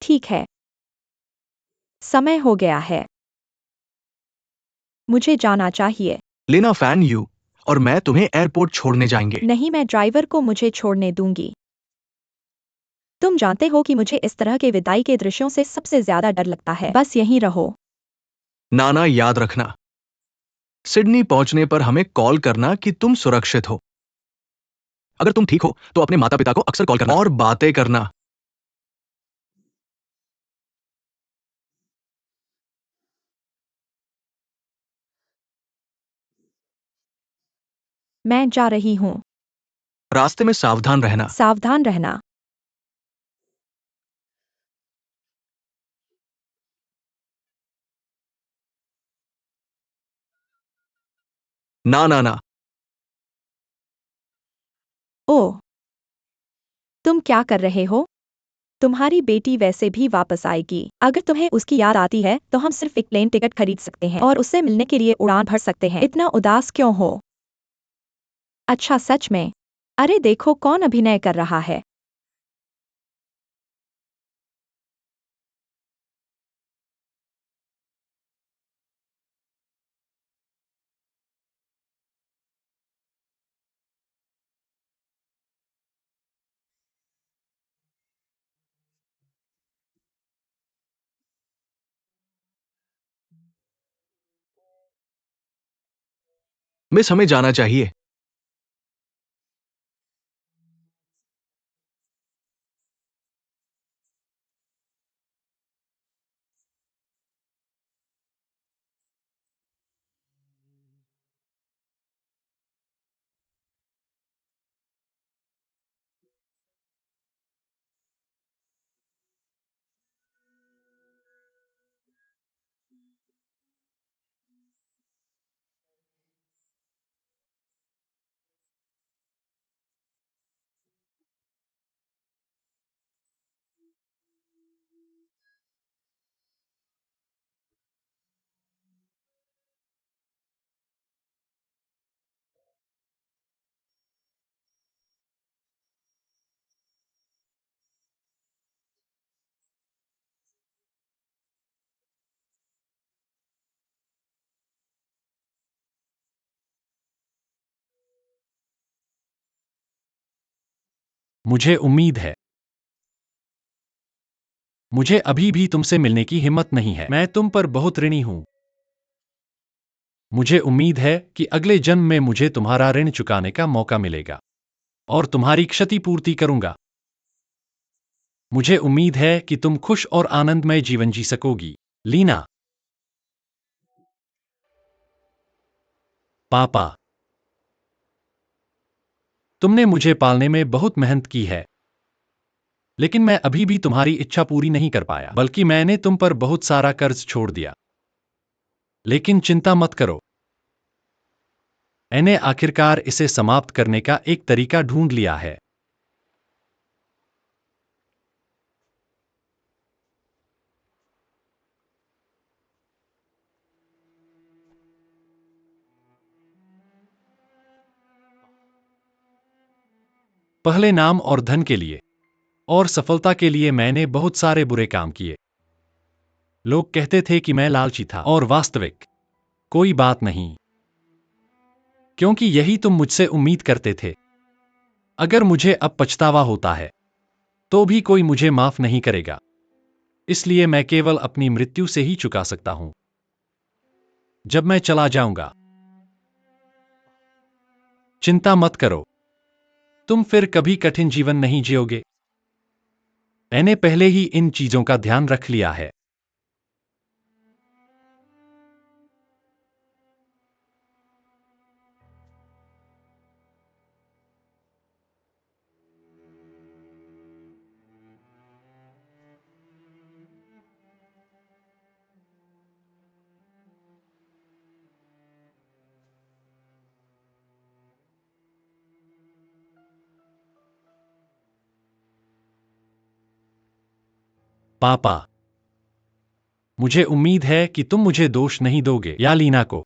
ठीक है। समय हो गया है। मुझे जाना चाहिए। लेना फैन यू और मैं तुम्हें एयरपोर्ट छोड़ने जाएंगे। नहीं, मैं ड्राइवर को मुझे छोड़ने दूंगी। तुम जानते हो कि मुझे इस तरह के विदाई के दृश्यों से सबसे ज्यादा डर लगता है। बस यहीं रहो। नाना याद रखना, सिडनी पहुंचने पर हमें कॉल करना कि तुम सुरक्षित हो। अगर तुम ठीक हो तो अपने माता पिता को अक्सर कॉल करना और बातें करना। मैं जा रही हूँ। रास्ते में सावधान रहना। सावधान रहना। ना ना ना, ओह, तुम क्या कर रहे हो? तुम्हारी बेटी वैसे भी वापस आएगी। अगर तुम्हें उसकी याद आती है तो हम सिर्फ एक प्लेन टिकट खरीद सकते हैं और उससे मिलने के लिए उड़ान भर सकते हैं। इतना उदास क्यों हो? अच्छा, सच में? अरे देखो कौन अभिनय कर रहा है। मिस हमें जाना चाहिए। मुझे उम्मीद है। मुझे अभी भी तुमसे मिलने की हिम्मत नहीं है। मैं तुम पर बहुत ऋणी हूं। मुझे उम्मीद है कि अगले जन्म में मुझे तुम्हारा ऋण चुकाने का मौका मिलेगा और तुम्हारी क्षतिपूर्ति करूंगा। मुझे उम्मीद है कि तुम खुश और आनंदमय जीवन जी सकोगी। लीना। पापा, तुमने मुझे पालने में बहुत मेहनत की है, लेकिन मैं अभी भी तुम्हारी इच्छा पूरी नहीं कर पाया, बल्कि मैंने तुम पर बहुत सारा कर्ज छोड़ दिया। लेकिन चिंता मत करो, मैंने आखिरकार इसे समाप्त करने का एक तरीका ढूंढ लिया है। पहले नाम और धन के लिए और सफलता के लिए मैंने बहुत सारे बुरे काम किए। लोग कहते थे कि मैं लालची था, और वास्तविक कोई बात नहीं, क्योंकि यही तुम मुझसे उम्मीद करते थे। अगर मुझे अब पछतावा होता है तो भी कोई मुझे माफ नहीं करेगा, इसलिए मैं केवल अपनी मृत्यु से ही चुका सकता हूं, जब मैं चला जाऊंगा। चिंता मत करो, तुम फिर कभी कठिन जीवन नहीं जियोगे। मैंने पहले ही इन चीजों का ध्यान रख लिया है। पापा, मुझे उम्मीद है कि तुम मुझे दोष नहीं दोगे या लीना को।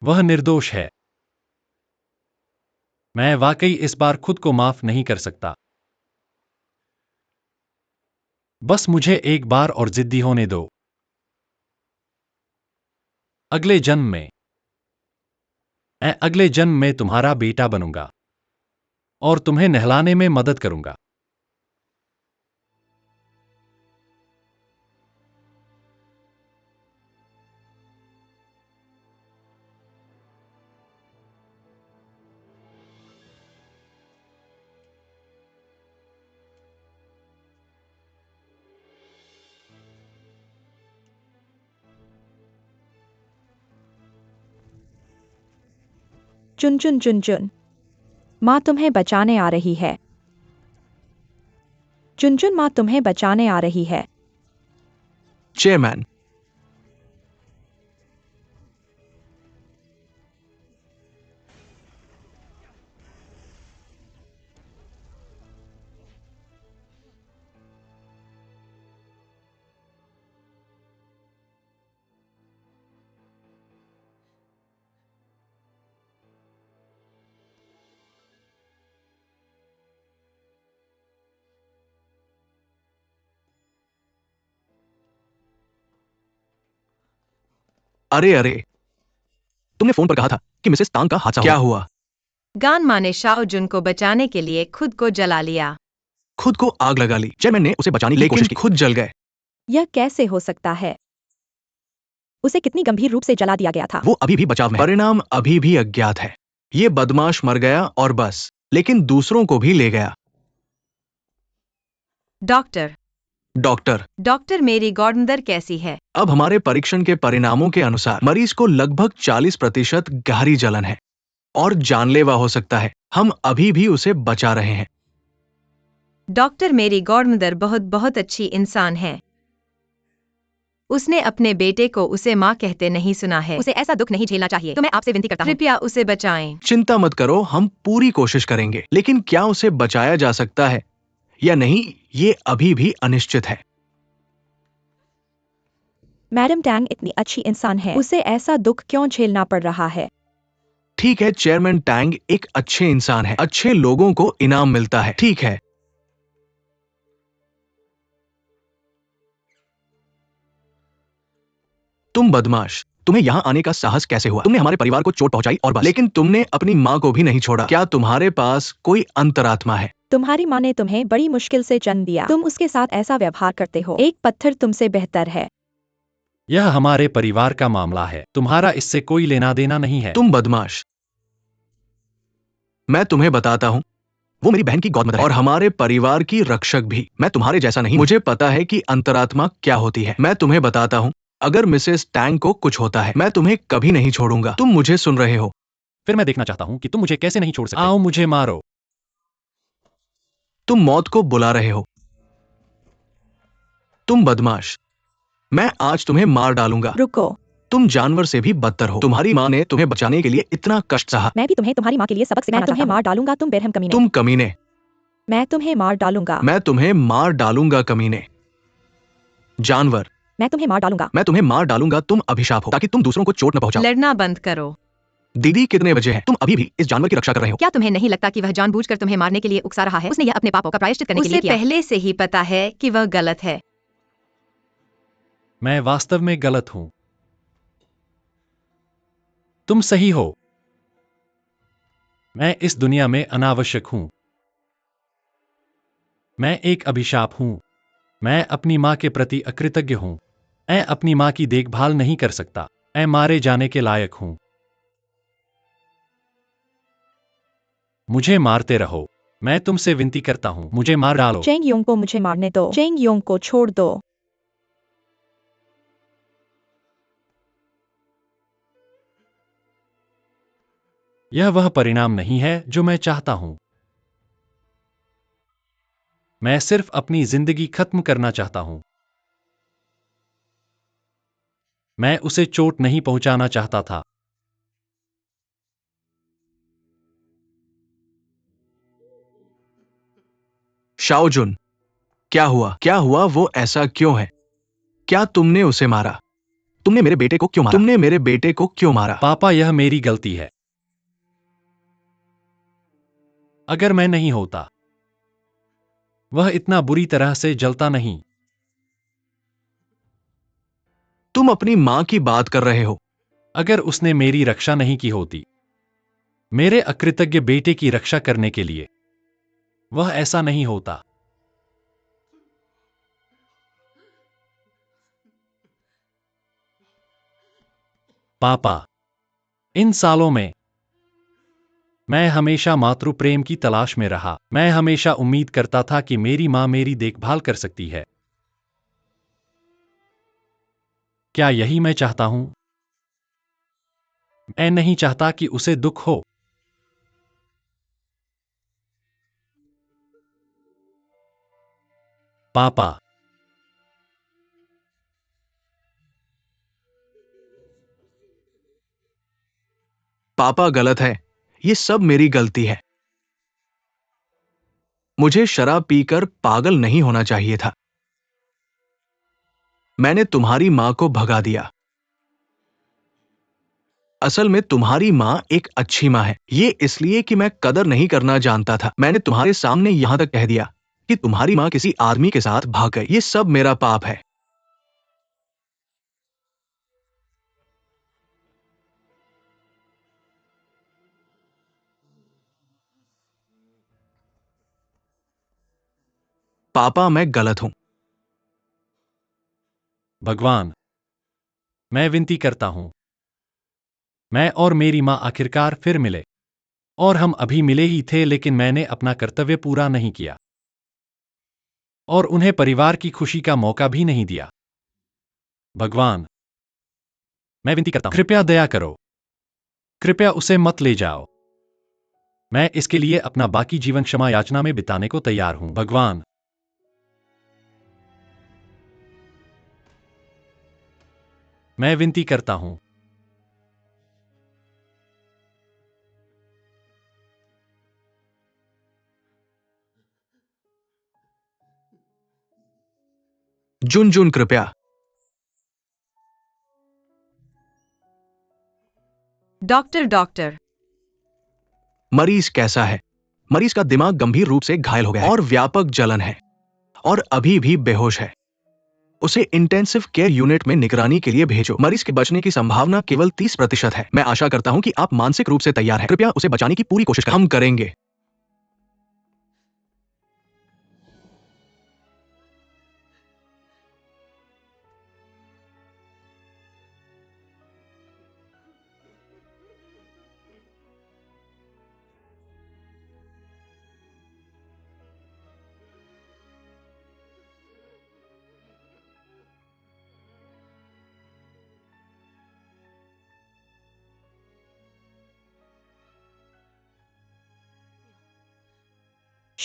वह निर्दोष है। मैं वाकई इस बार खुद को माफ नहीं कर सकता। बस मुझे एक बार और जिद्दी होने दो। अगले जन्म में मैं अगले जन्म में तुम्हारा बेटा बनूंगा और तुम्हें नहलाने में मदद करूंगा। चुन चुन चुन चुन, माँ तुम्हें बचाने आ रही है। चुन चुन, माँ तुम्हें बचाने आ रही है। चेयरमैन, अरे अरे, तुमने फोन पर कहा था कि मिसेस तांग का हादसा क्या हुआ? गान माँ ने शाओ जुन को बचाने के लिए खुद को जला लिया। खुद को आग लगा ली। चेयरमैन ने उसे बचाने की कोशिश की, खुद जल गए। यह कैसे हो सकता है? उसे कितनी गंभीर रूप से जला दिया गया था। वो अभी भी बचाव में है। परिणाम अभी भी अज्ञात है। ये बदमाश मर गया और बस, लेकिन दूसरों को भी ले गया। डॉक्टर डॉक्टर, मेरी गॉर्डनर कैसी है? अब हमारे परीक्षण के परिणामों के अनुसार मरीज को लगभग 40% गहरी जलन है और जानलेवा हो सकता है। हम अभी भी उसे बचा रहे हैं। डॉक्टर, मेरी गॉर्डमदर बहुत बहुत अच्छी इंसान है। उसने अपने बेटे को उसे माँ कहते नहीं सुना है। उसे ऐसा दुख नहीं झेलना चाहिए। तो मैं आपसे विनती करता हूँ, कृपया उसे बचाएं। चिंता मत करो, हम पूरी कोशिश करेंगे, लेकिन क्या उसे बचाया जा सकता है या नहीं, ये अभी भी अनिश्चित है। मैडम टैंग इतनी अच्छी इंसान है, उसे ऐसा दुख क्यों झेलना पड़ रहा है? ठीक है, चेयरमैन टैंग एक अच्छे इंसान है। अच्छे लोगों को इनाम मिलता है। ठीक है। तुम बदमाश, तुम्हें यहाँ आने का साहस कैसे हुआ? तुमने हमारे परिवार को चोट पहुंचाई और बस, लेकिन तुमने अपनी माँ को भी नहीं छोड़ा। क्या तुम्हारे पास कोई अंतरात्मा है? तुम्हारी माँ ने तुम्हें बड़ी मुश्किल से जन्म दिया, तुम उसके साथ ऐसा व्यवहार करते हो। एक पत्थर तुमसे बेहतर है। यह हमारे परिवार का मामला है, तुम्हारा इससे कोई लेना देना नहीं है। तुम बदमाश। मैं तुम्हें बताता हूँ, वो मेरी बहन की गॉडमदर है और हमारे परिवार की रक्षक भी। मैं तुम्हारे जैसा नहीं, मुझे पता है कि अंतरात्मा क्या होती है। मैं तुम्हें बताता हूँ, अगर मिसेस टैंग को कुछ होता है, मैं तुम्हें कभी नहीं छोड़ूंगा। तुम मुझे सुन रहे हो? फिर मैं देखना चाहता हूँ कि तुम मुझे कैसे नहीं छोड़ सकते। आओ मुझे मारो। तुम मौत को बुला रहे हो। तुम बदमाश। मैं आज तुम्हें मार डालूंगा। रुको। तुम जानवर से भी बदतर हो। तुम्हारी माँ ने तुम्हें बचाने के लिए इतना कष्ट सहा। मैं भी तुम्हें तुम्हारी माँ के लिए सबक सिखाना चाहता हूँ। मैं तुम्हें मार डालूंगा, तुम बेरहम कमीने। तुम कमीने। मैं तुम्हें मार डालूंगा। मैं तुम्हें मार डालूंगा कमीने। जानवर। मैं तुम्हें मार डालूंगा। मैं तुम्हें मार डालूंगा। तुम अभिशाप हो, ताकि तुम दूसरों को चोट न पहुंचाओ। लड़ना बंद करो। दीदी कितने बजे हैं? तुम अभी भी इस जानवर की रक्षा कर रहे हो। क्या तुम्हें नहीं लगता कि वह जानबूझकर तुम्हें मारने के लिए उकसा रहा है? उसने यह अपने पापों का प्रायश्चित करने के लिए किया। उसे पहले से ही पता है कि वह गलत है। मैं वास्तव में गलत हूं। तुम सही हो। मैं इस दुनिया में अनावश्यक हूं। मैं एक अभिशाप हूं। मैं अपनी मां के प्रति अकृतज्ञ हूं। मैं अपनी मां की देखभाल नहीं कर सकता। मैं मारे जाने के लायक हूं। मुझे मारते रहो। मैं तुमसे विनती करता हूं, मुझे मार डालो। चेंग योंग को मुझे मारने दो। चेंग योंग को छोड़ दो। यह वह परिणाम नहीं है जो मैं चाहता हूं। मैं सिर्फ अपनी जिंदगी खत्म करना चाहता हूं। मैं उसे चोट नहीं पहुंचाना चाहता था। शाओजुन, क्या हुआ? क्या हुआ? वो ऐसा क्यों है? क्या तुमने उसे मारा? तुमने मेरे बेटे को क्यों मारा? तुमने मेरे बेटे को क्यों मारा? पापा, यह मेरी गलती है। अगर मैं नहीं होता, वह इतना बुरी तरह से जलता नहीं। तुम अपनी मां की बात कर रहे हो। अगर उसने मेरी रक्षा नहीं की होती, मेरे अकृतज्ञ बेटे की रक्षा करने के लिए, वह ऐसा नहीं होता। पापा, इन सालों में मैं हमेशा मातृ प्रेम की तलाश में रहा। मैं हमेशा उम्मीद करता था कि मेरी मां मेरी देखभाल कर सकती है। क्या यही मैं चाहता हूं? मैं नहीं चाहता कि उसे दुख हो। पापा, पापा गलत है। ये सब मेरी गलती है। मुझे शराब पीकर पागल नहीं होना चाहिए था। मैंने तुम्हारी मां को भगा दिया। असल में तुम्हारी मां एक अच्छी मां है। ये इसलिए कि मैं कदर नहीं करना जानता था। मैंने तुम्हारे सामने यहां तक कह दिया कि तुम्हारी मां किसी आदमी के साथ भाग गई। ये सब मेरा पाप है। पापा, मैं गलत हूं। भगवान, मैं विनती करता हूं। मैं और मेरी मां आखिरकार फिर मिले। और हम अभी मिले ही थे, लेकिन मैंने अपना कर्तव्य पूरा नहीं किया और उन्हें परिवार की खुशी का मौका भी नहीं दिया। भगवान, मैं विनती करता हूं, कृपया दया करो। कृपया उसे मत ले जाओ। मैं इसके लिए अपना बाकी जीवन क्षमा याचना में बिताने को तैयार हूं। भगवान, मैं विनती करता हूं। जुन जुन, कृपया। डॉक्टर डॉक्टर मरीज कैसा है? मरीज का दिमाग गंभीर रूप से घायल हो गया है और व्यापक जलन है और अभी भी बेहोश है। उसे इंटेंसिव केयर यूनिट में निगरानी के लिए भेजो। मरीज के बचने की संभावना केवल 30% है। मैं आशा करता हूं कि आप मानसिक रूप से तैयार हैं। कृपया उसे बचाने की पूरी कोशिश करें। हम करेंगे।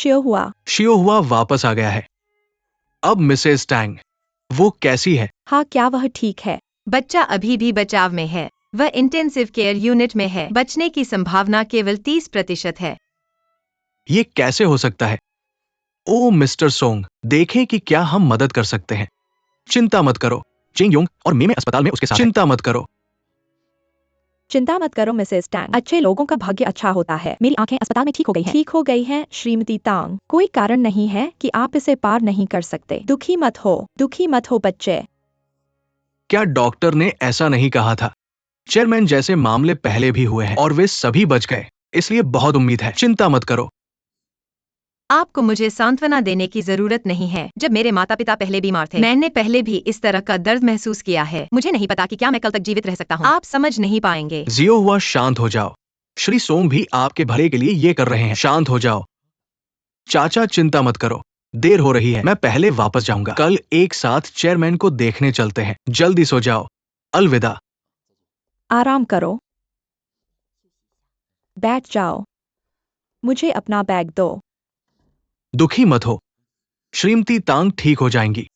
शियो हुआ वापस आ गया है। अब मिसेस टैंग, वो कैसी है? हाँ, क्या वह ठीक है? बच्चा अभी भी बचाव में है। वह इंटेंसिव केयर यूनिट में है। बचने की संभावना केवल 30% है। ये कैसे हो सकता है? ओ मिस्टर सोंग, देखें कि क्या हम मदद कर सकते हैं। चिंता मत करो, चिंग योंग और मेमे अस्पताल में उसके साथ हैं। चिंता मत करो। चिंता मत करो मिसेस टैंग, अच्छे लोगों का भाग्य अच्छा होता है। मेरी आंखें अस्पताल में ठीक हो गई हैं। ठीक हो गई हैं, श्रीमती तांग। कोई कारण नहीं है कि आप इसे पार नहीं कर सकते। दुखी मत हो बच्चे। क्या डॉक्टर ने ऐसा नहीं कहा था? चेयरमैन जैसे मामले पहले भी हुए हैं और वे सभी बच गए, इसलिए बहुत उम्मीद है। चिंता मत करो। आपको मुझे सांत्वना देने की जरूरत नहीं है। जब मेरे माता पिता पहले बीमार थे, मैंने पहले भी इस तरह का दर्द महसूस किया है। मुझे नहीं पता कि क्या मैं कल तक जीवित रह सकता हूँ। आप समझ नहीं पाएंगे। जियो हुआ, शांत हो जाओ। श्री सोंग भी आपके भले के लिए ये कर रहे हैं। शांत हो जाओ। चाचा, चिंता मत करो, देर हो रही है। मैं पहले वापस जाऊंगा। कल एक साथ चेयरमैन को देखने चलते हैं। जल्दी सो जाओ। अलविदा। आराम करो। बैठ जाओ। मुझे अपना बैग दो। दुखी मत हो, श्रीमती तांग ठीक हो जाएंगी।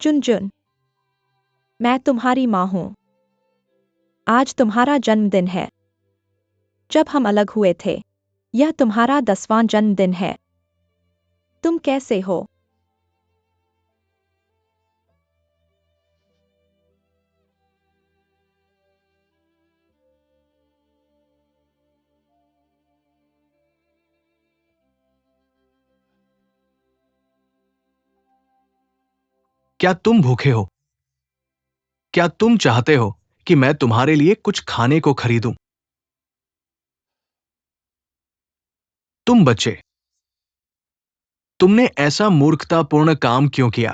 जुन, मैं तुम्हारी माँ हूँ। आज तुम्हारा जन्मदिन है। जब हम अलग हुए थे, यह तुम्हारा 10वां जन्मदिन है। तुम कैसे हो? क्या तुम भूखे हो? क्या तुम चाहते हो कि मैं तुम्हारे लिए कुछ खाने को खरीदूं? तुम बच्चे, तुमने ऐसा मूर्खतापूर्ण काम क्यों किया?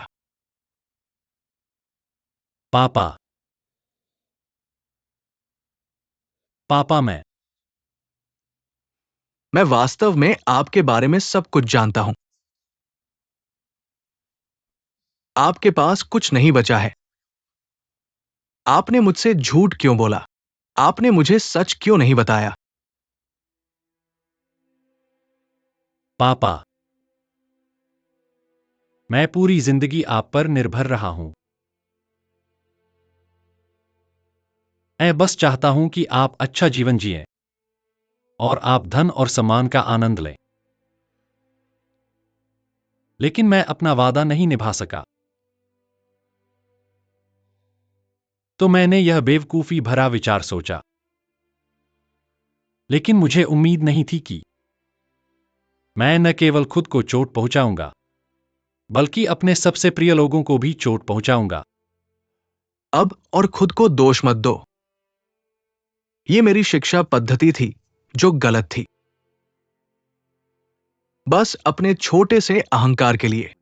पापा, पापा मैं वास्तव में आपके बारे में सब कुछ जानता हूं। आपके पास कुछ नहीं बचा है। आपने मुझसे झूठ क्यों बोला? आपने मुझे सच क्यों नहीं बताया? पापा, मैं पूरी जिंदगी आप पर निर्भर रहा हूं। मैं बस चाहता हूं कि आप अच्छा जीवन जिएं और आप धन और सम्मान का आनंद लें। लेकिन मैं अपना वादा नहीं निभा सका। तो मैंने यह बेवकूफी भरा विचार सोचा। लेकिन मुझे उम्मीद नहीं थी कि मैं न केवल खुद को चोट पहुंचाऊंगा, बल्कि अपने सबसे प्रिय लोगों को भी चोट पहुंचाऊंगा। अब और खुद को दोष मत दो। यह मेरी शिक्षा पद्धति थी जो गलत थी, बस अपने छोटे से अहंकार के लिए।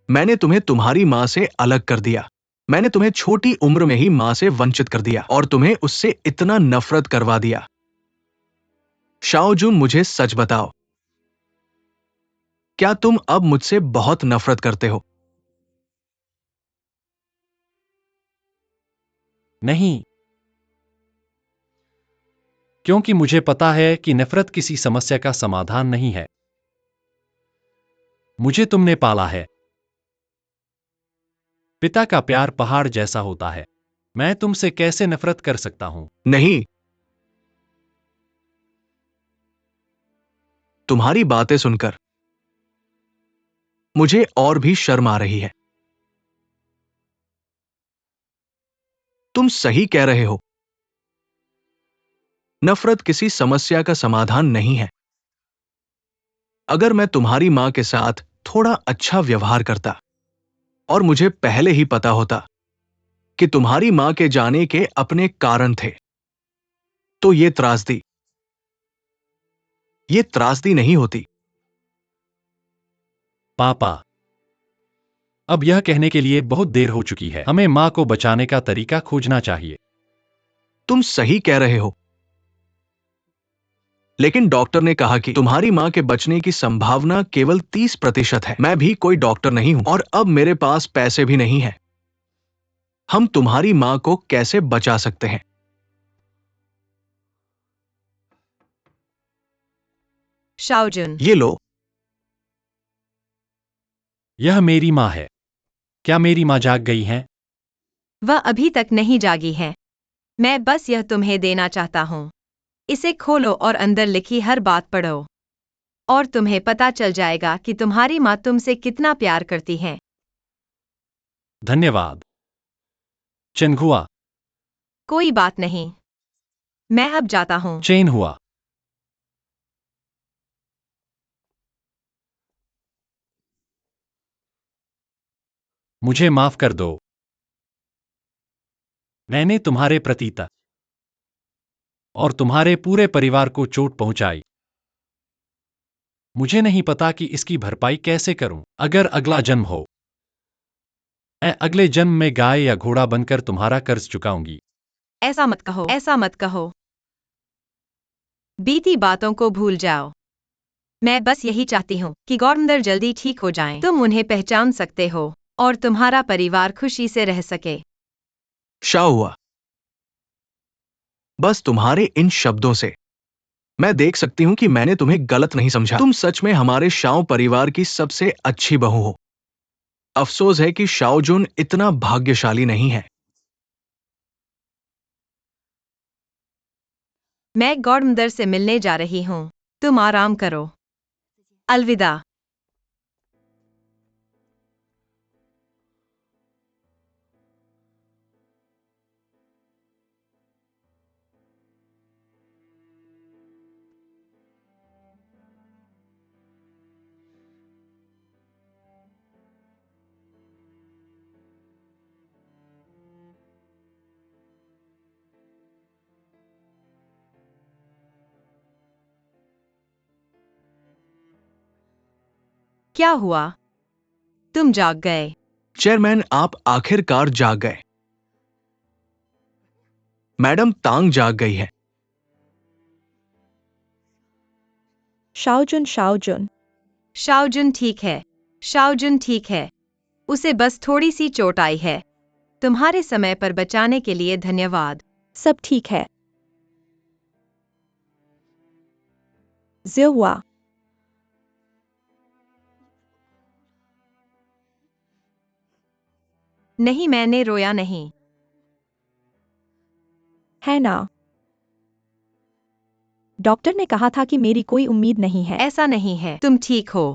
मैंने तुम्हें तुम्हारी मां से अलग कर दिया। मैंने तुम्हें छोटी उम्र में ही मां से वंचित कर दिया और तुम्हें उससे इतना नफरत करवा दिया। शाओजुन, मुझे सच बताओ, क्या तुम अब मुझसे बहुत नफरत करते हो? नहीं, क्योंकि मुझे पता है कि नफरत किसी समस्या का समाधान नहीं है। मुझे तुमने पाला है। पिता का प्यार पहाड़ जैसा होता है। मैं तुमसे कैसे नफरत कर सकता हूं? नहीं, तुम्हारी बातें सुनकर मुझे और भी शर्म आ रही है। तुम सही कह रहे हो। नफरत किसी समस्या का समाधान नहीं है। अगर मैं तुम्हारी मां के साथ थोड़ा अच्छा व्यवहार करता और मुझे पहले ही पता होता कि तुम्हारी मां के जाने के अपने कारण थे, तो ये त्रासदी नहीं होती। पापा, अब यह कहने के लिए बहुत देर हो चुकी है। हमें माँ को बचाने का तरीका खोजना चाहिए। तुम सही कह रहे हो, लेकिन डॉक्टर ने कहा कि तुम्हारी मां के बचने की संभावना केवल 30% है। मैं भी कोई डॉक्टर नहीं हूं और अब मेरे पास पैसे भी नहीं है। हम तुम्हारी मां को कैसे बचा सकते हैं? शाओजुन, ये लो। यह मेरी माँ है। क्या मेरी माँ जाग गई है? वह अभी तक नहीं जागी है। मैं बस यह तुम्हें देना चाहता हूँ। इसे खोलो और अंदर लिखी हर बात पढ़ो, और तुम्हें पता चल जाएगा कि तुम्हारी माँ तुमसे कितना प्यार करती है। धन्यवाद चेनहुआ। कोई बात नहीं। मैं अब जाता हूँ। चेन हुआ। मुझे माफ कर दो। मैंने तुम्हारे प्रति और तुम्हारे पूरे परिवार को चोट पहुंचाई। मुझे नहीं पता कि इसकी भरपाई कैसे करूं। अगर अगला जन्म हो, मैं अगले जन्म में गाय या घोड़ा बनकर तुम्हारा कर्ज चुकाऊंगी। ऐसा मत कहो, ऐसा मत कहो। बीती बातों को भूल जाओ। मैं बस यही चाहती हूँ कि गौरमदर जल्दी ठीक हो जाएं। तुम उन्हें पहचान सकते हो और तुम्हारा परिवार खुशी से रह सके। शाह हुआ। बस तुम्हारे इन शब्दों से मैं देख सकती हूं कि मैंने तुम्हें गलत नहीं समझा। तुम सच में हमारे शाओ परिवार की सबसे अच्छी बहू हो। अफसोस है कि शाओजुन इतना भाग्यशाली नहीं है। मैं गौरमदर से मिलने जा रही हूँ। तुम आराम करो। अलविदा। क्या हुआ? तुम जाग गए। चेयरमैन, आप आखिरकार जाग गए। मैडम तांग जाग गई है। शाओजुन शाओजुन। शाओजुन ठीक है। शाओजुन ठीक है। उसे बस थोड़ी सी चोट आई है। तुम्हारे समय पर बचाने के लिए धन्यवाद। सब ठीक है। ज़िहुआ। नहीं, मैंने रोया नहीं। है ना? डॉक्टर ने कहा था कि मेरी कोई उम्मीद नहीं है। ऐसा नहीं है। तुम ठीक हो।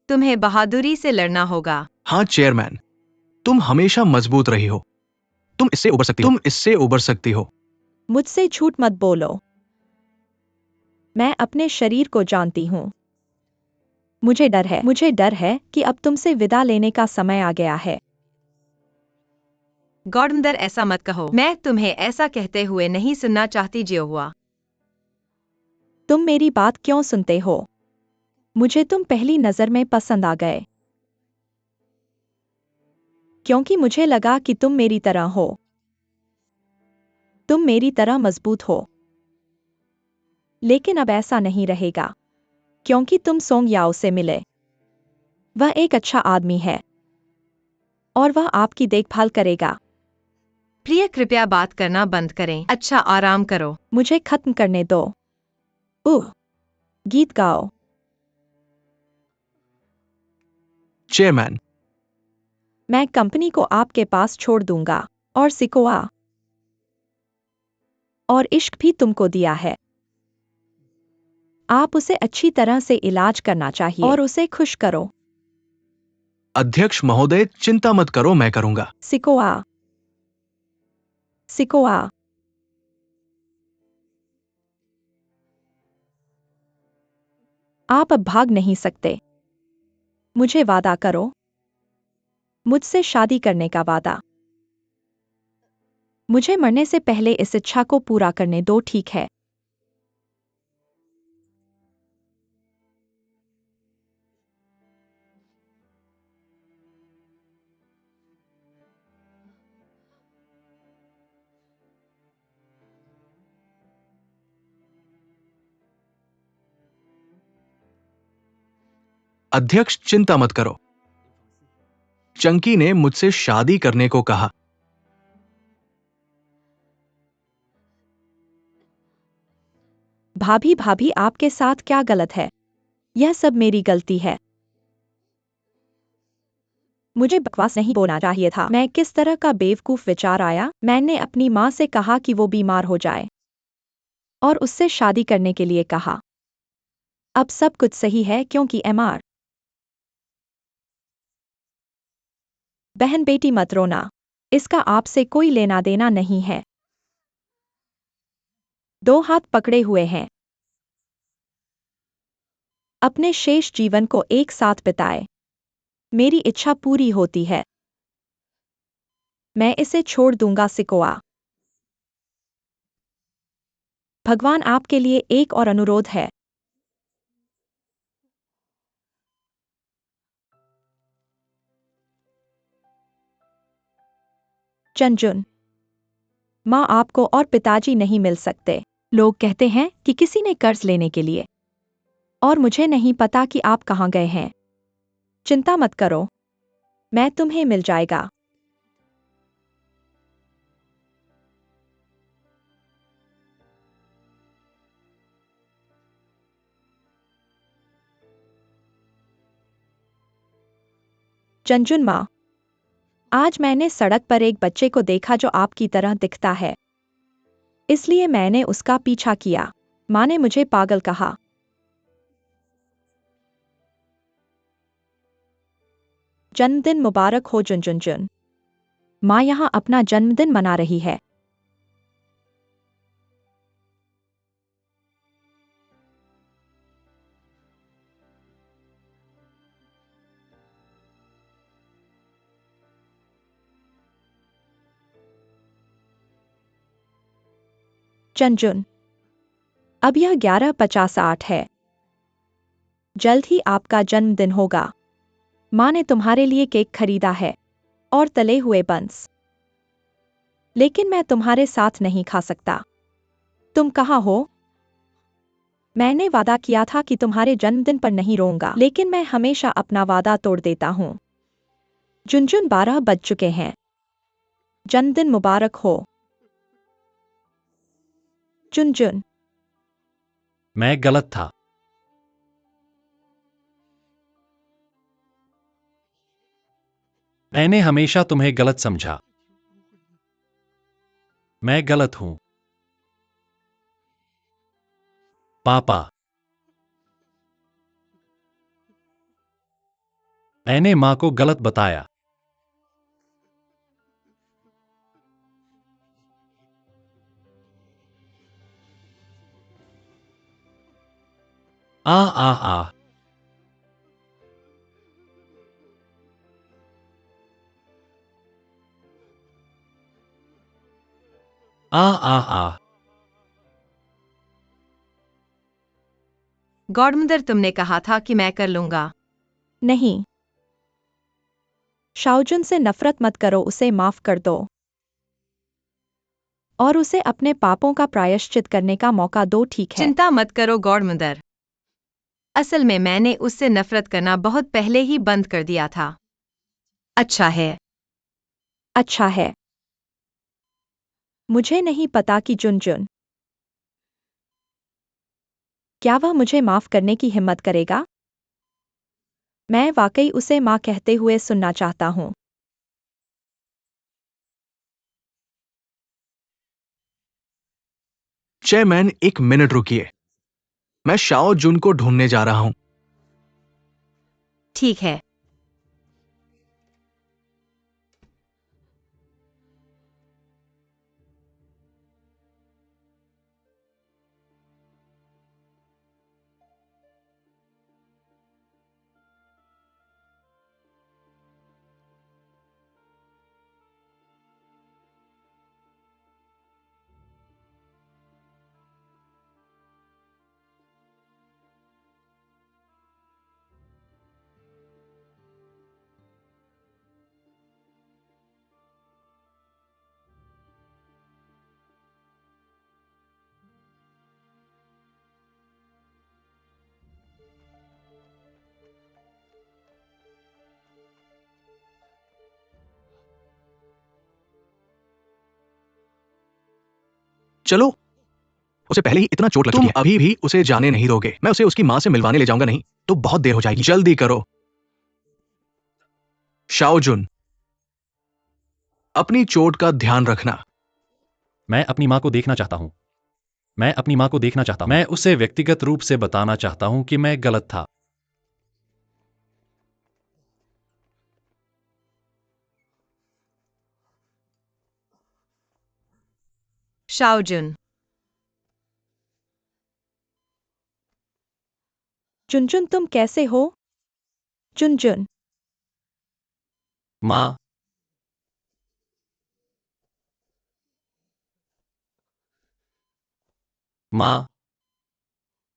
तुम्हें बहादुरी से लड़ना होगा। हाँ चेयरमैन, तुम हमेशा मजबूत रही हो। तुम इससे उबर सकती हो। मुझसे झूठ मत बोलो। मैं अपने शरीर को जानती हूँ। मुझे डर है कि अब तुमसे विदा लेने का समय आ गया है। गॉर्डमदर, ऐसा मत कहो। मैं तुम्हें ऐसा कहते हुए नहीं सुनना चाहती। जो हुआ। तुम मेरी बात क्यों सुनते हो? मुझे तुम पहली नजर में पसंद आ गए, क्योंकि मुझे लगा कि तुम मेरी तरह हो। तुम मेरी तरह मजबूत हो। लेकिन अब ऐसा नहीं रहेगा, क्योंकि तुम सोंग याओ से मिले। वह एक अच्छा आदमी है और वह आपकी देखभाल करेगा। प्रिय, कृपया बात करना बंद करें। अच्छा, आराम करो। मुझे खत्म करने दो। गीत गाओ। चेयरमैन, मैं कंपनी को आपके पास छोड़ दूंगा और सिकोआ और इश्क भी तुमको दिया है। आप उसे अच्छी तरह से इलाज करना चाहिए और उसे खुश करो। अध्यक्ष महोदय, चिंता मत करो, मैं करूंगा। सिकोआ। सिकोआ। आप अब भाग नहीं सकते। मुझे वादा करो। मुझसे शादी करने का वादा। मुझे मरने से पहले इस इच्छा को पूरा करने दो, ठीक है? अध्यक्ष, चिंता मत करो। चंकी ने मुझसे शादी करने को कहा। भाभी भाभी, आपके साथ क्या गलत है? यह सब मेरी गलती है। मुझे बकवास नहीं बोलना चाहिए था। मैं किस तरह का बेवकूफ विचार आया। मैंने अपनी माँ से कहा कि वो बीमार हो जाए और उससे शादी करने के लिए कहा। अब सब कुछ सही है क्योंकि एमआर। बहन बेटी मत रोना। इसका आपसे कोई लेना देना नहीं है। दो हाथ पकड़े हुए हैं। अपने शेष जीवन को एक साथ बिताए। मेरी इच्छा पूरी होती है। मैं इसे छोड़ दूंगा सिकोआ। भगवान, आपके लिए एक और अनुरोध है। चंजुन, माँ आपको और पिताजी नहीं मिल सकते। लोग कहते हैं कि किसी ने कर्ज लेने के लिए, और मुझे नहीं पता कि आप कहाँ गए हैं। चिंता मत करो, मैं तुम्हें मिल जाएगा। चंजुन माँ, आज मैंने सड़क पर एक बच्चे को देखा जो आपकी तरह दिखता है, इसलिए मैंने उसका पीछा किया। माँ ने मुझे पागल कहा। जन्मदिन मुबारक हो जुनजुनजुन। माँ यहाँ अपना जन्मदिन मना रही है। चंजुन, अब यह 11:58 है। जल्द ही आपका जन्मदिन होगा। माँ ने तुम्हारे लिए केक खरीदा है और तले हुए बंस, लेकिन मैं तुम्हारे साथ नहीं खा सकता। तुम कहाँ हो? मैंने वादा किया था कि तुम्हारे जन्मदिन पर नहीं रोऊंगा, लेकिन मैं हमेशा अपना वादा तोड़ देता हूँ। जुनजुन, 12 बज चुके हैं। जन्मदिन मुबारक हो। जुनजुन, मैं गलत था। मैंने हमेशा तुम्हें गलत समझा। मैं गलत हूं। पापा, मैंने मां को गलत बताया। आ आ आ आ आ आ गॉडमदर, तुमने कहा था कि मैं कर लूंगा। नहीं। शाओजुन से नफरत मत करो, उसे माफ कर दो और उसे अपने पापों का प्रायश्चित करने का मौका दो, ठीक है? चिंता मत करो गॉडमदर। असल में मैंने उससे नफरत करना बहुत पहले ही बंद कर दिया था। अच्छा है। अच्छा है। मुझे नहीं पता कि जुनजुन, क्या वह मुझे माफ करने की हिम्मत करेगा? मैं वाकई उसे माँ कहते हुए सुनना चाहता हूँ। चेयरमैन, एक मिनट रुकिए। मैं शाओ जुन को ढूंढने जा रहा हूं। ठीक है। चलो, उसे पहले ही इतना चोट लग चुकी है, अभी भी उसे जाने नहीं दोगे। मैं उसे उसकी माँ से मिलवाने ले जाऊंगा, नहीं तो बहुत देर हो जाएगी। जल्दी करो। शाओजुन, अपनी चोट का ध्यान रखना। मैं अपनी माँ को देखना चाहता हूँ। मैं अपनी माँ को देखना चाहता हूँ। मैं उसे व्यक्तिगत रूप से बताना चाहता हूँ कि मैं गलत था। शाओजुन, चुनचुन तुम कैसे हो? चुनचुन, माँ, माँ,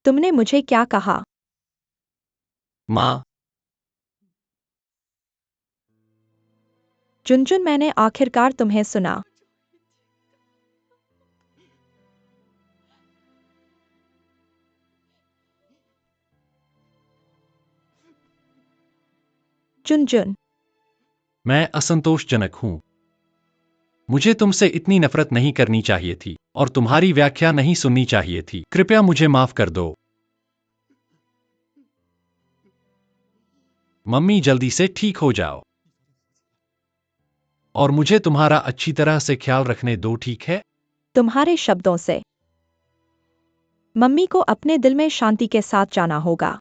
तुमने मुझे क्या कहा? माँ, चुनचुन मैंने आखिरकार तुम्हें सुना। चुनचुन, मैं असंतोषजनक हूँ। मुझे तुमसे इतनी नफरत नहीं करनी चाहिए थी और तुम्हारी व्याख्या नहीं सुननी चाहिए थी। कृपया मुझे माफ कर दो। मम्मी, जल्दी से ठीक हो जाओ और मुझे तुम्हारा अच्छी तरह से ख्याल रखने दो, ठीक है? तुम्हारे शब्दों से मम्मी को अपने दिल में शांति के साथ जाना होगा।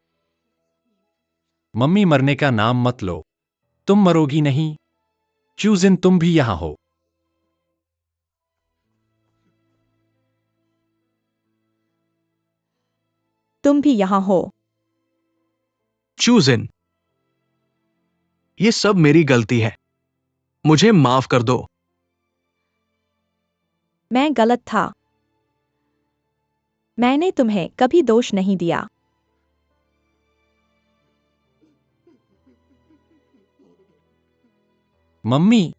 मम्मी, मरने का नाम मत लो। तुम मरोगी नहीं। चूजिन, तुम भी यहां हो। तुम भी यहाँ हो। चूजिन, ये सब मेरी गलती है, मुझे माफ कर दो। मैं गलत था। मैंने तुम्हें कभी दोष नहीं दिया। मम्मी,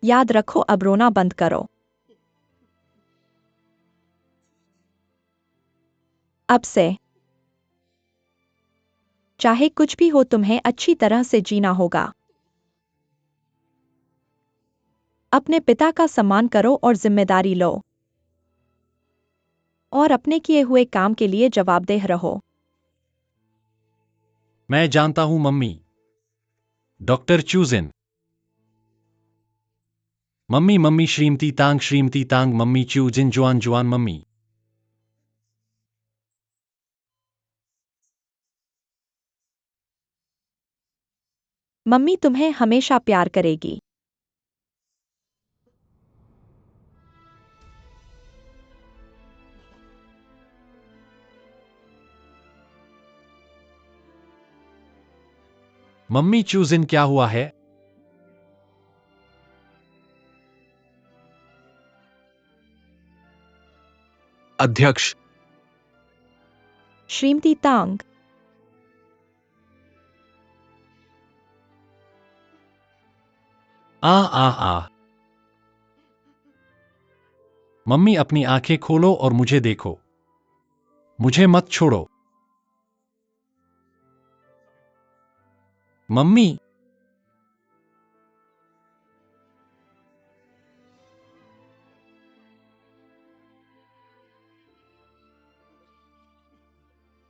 याद रखो, अब रोना बंद करो। अब से चाहे कुछ भी हो, तुम्हें अच्छी तरह से जीना होगा। अपने पिता का सम्मान करो और जिम्मेदारी लो। और अपने किए हुए काम के लिए जवाबदेह रहो। मैं जानता हूं mummy. Doctor Chujin. Mummy, mummy, Shrimati Tang, mummy Chujin, Juan Juan, mummy. Mummy तुम्हें हमेशा प्यार करेगी। मम्मी चूजिन, क्या हुआ है? अध्यक्ष, श्रीमती तांग, आ आ आ मम्मी, अपनी आंखें खोलो और मुझे देखो। मुझे मत छोड़ो। मम्मी,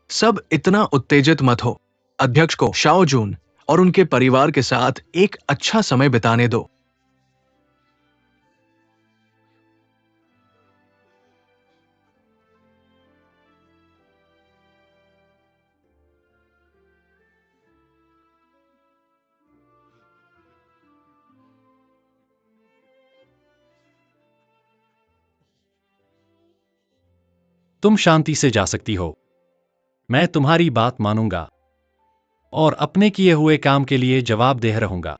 सब इतना उत्तेजित मत हो। अध्यक्ष को शाओजून और उनके परिवार के साथ एक अच्छा समय बिताने दो। तुम शांति से जा सकती हो। मैं तुम्हारी बात मानूंगा और अपने किए हुए काम के लिए जवाबदेह रहूंगा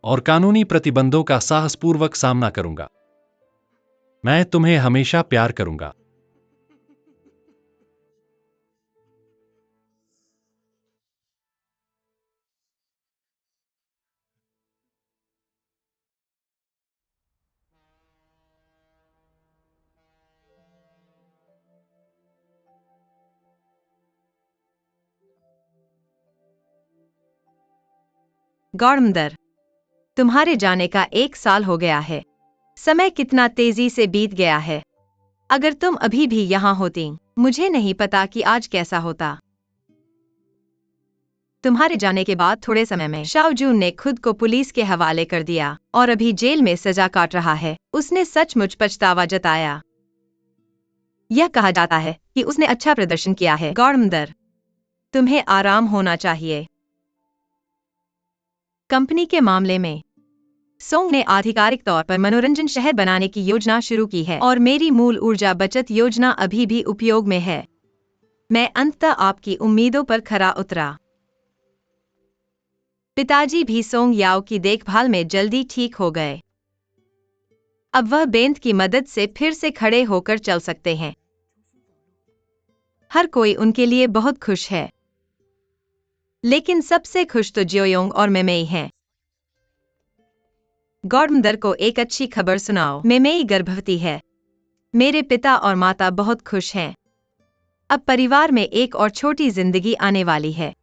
और कानूनी प्रतिबंधों का साहसपूर्वक सामना करूंगा। मैं तुम्हें हमेशा प्यार करूंगा। गौरमदर, तुम्हारे जाने का 1 साल हो गया है। समय कितना तेजी से बीत गया है। अगर तुम अभी भी यहाँ होती, मुझे नहीं पता कि आज कैसा होता। तुम्हारे जाने के बाद थोड़े समय में शाओजून ने खुद को पुलिस के हवाले कर दिया और अभी जेल में सजा काट रहा है। उसने सचमुच पछतावा जताया। यह कहा जाता है कि उसने अच्छा प्रदर्शन किया है। गौरमदर, तुम्हें आराम होना चाहिए। कंपनी के मामले में सोंग ने आधिकारिक तौर पर मनोरंजन शहर बनाने की योजना शुरू की है और मेरी मूल ऊर्जा बचत योजना अभी भी उपयोग में है। मैं अंततः आपकी उम्मीदों पर खरा उतरा। पिताजी भी सोंग याओ की देखभाल में जल्दी ठीक हो गए। अब वह बेंत की मदद से फिर से खड़े होकर चल सकते हैं। हर कोई उनके लिए बहुत खुश है, लेकिन सबसे खुश तो जियोयोंग और मेमेई हैं। गौरमदर को एक अच्छी खबर सुनाओ। मेमेई गर्भवती है। मेरे पिता और माता बहुत खुश हैं। अब परिवार में एक और छोटी जिंदगी आने वाली है।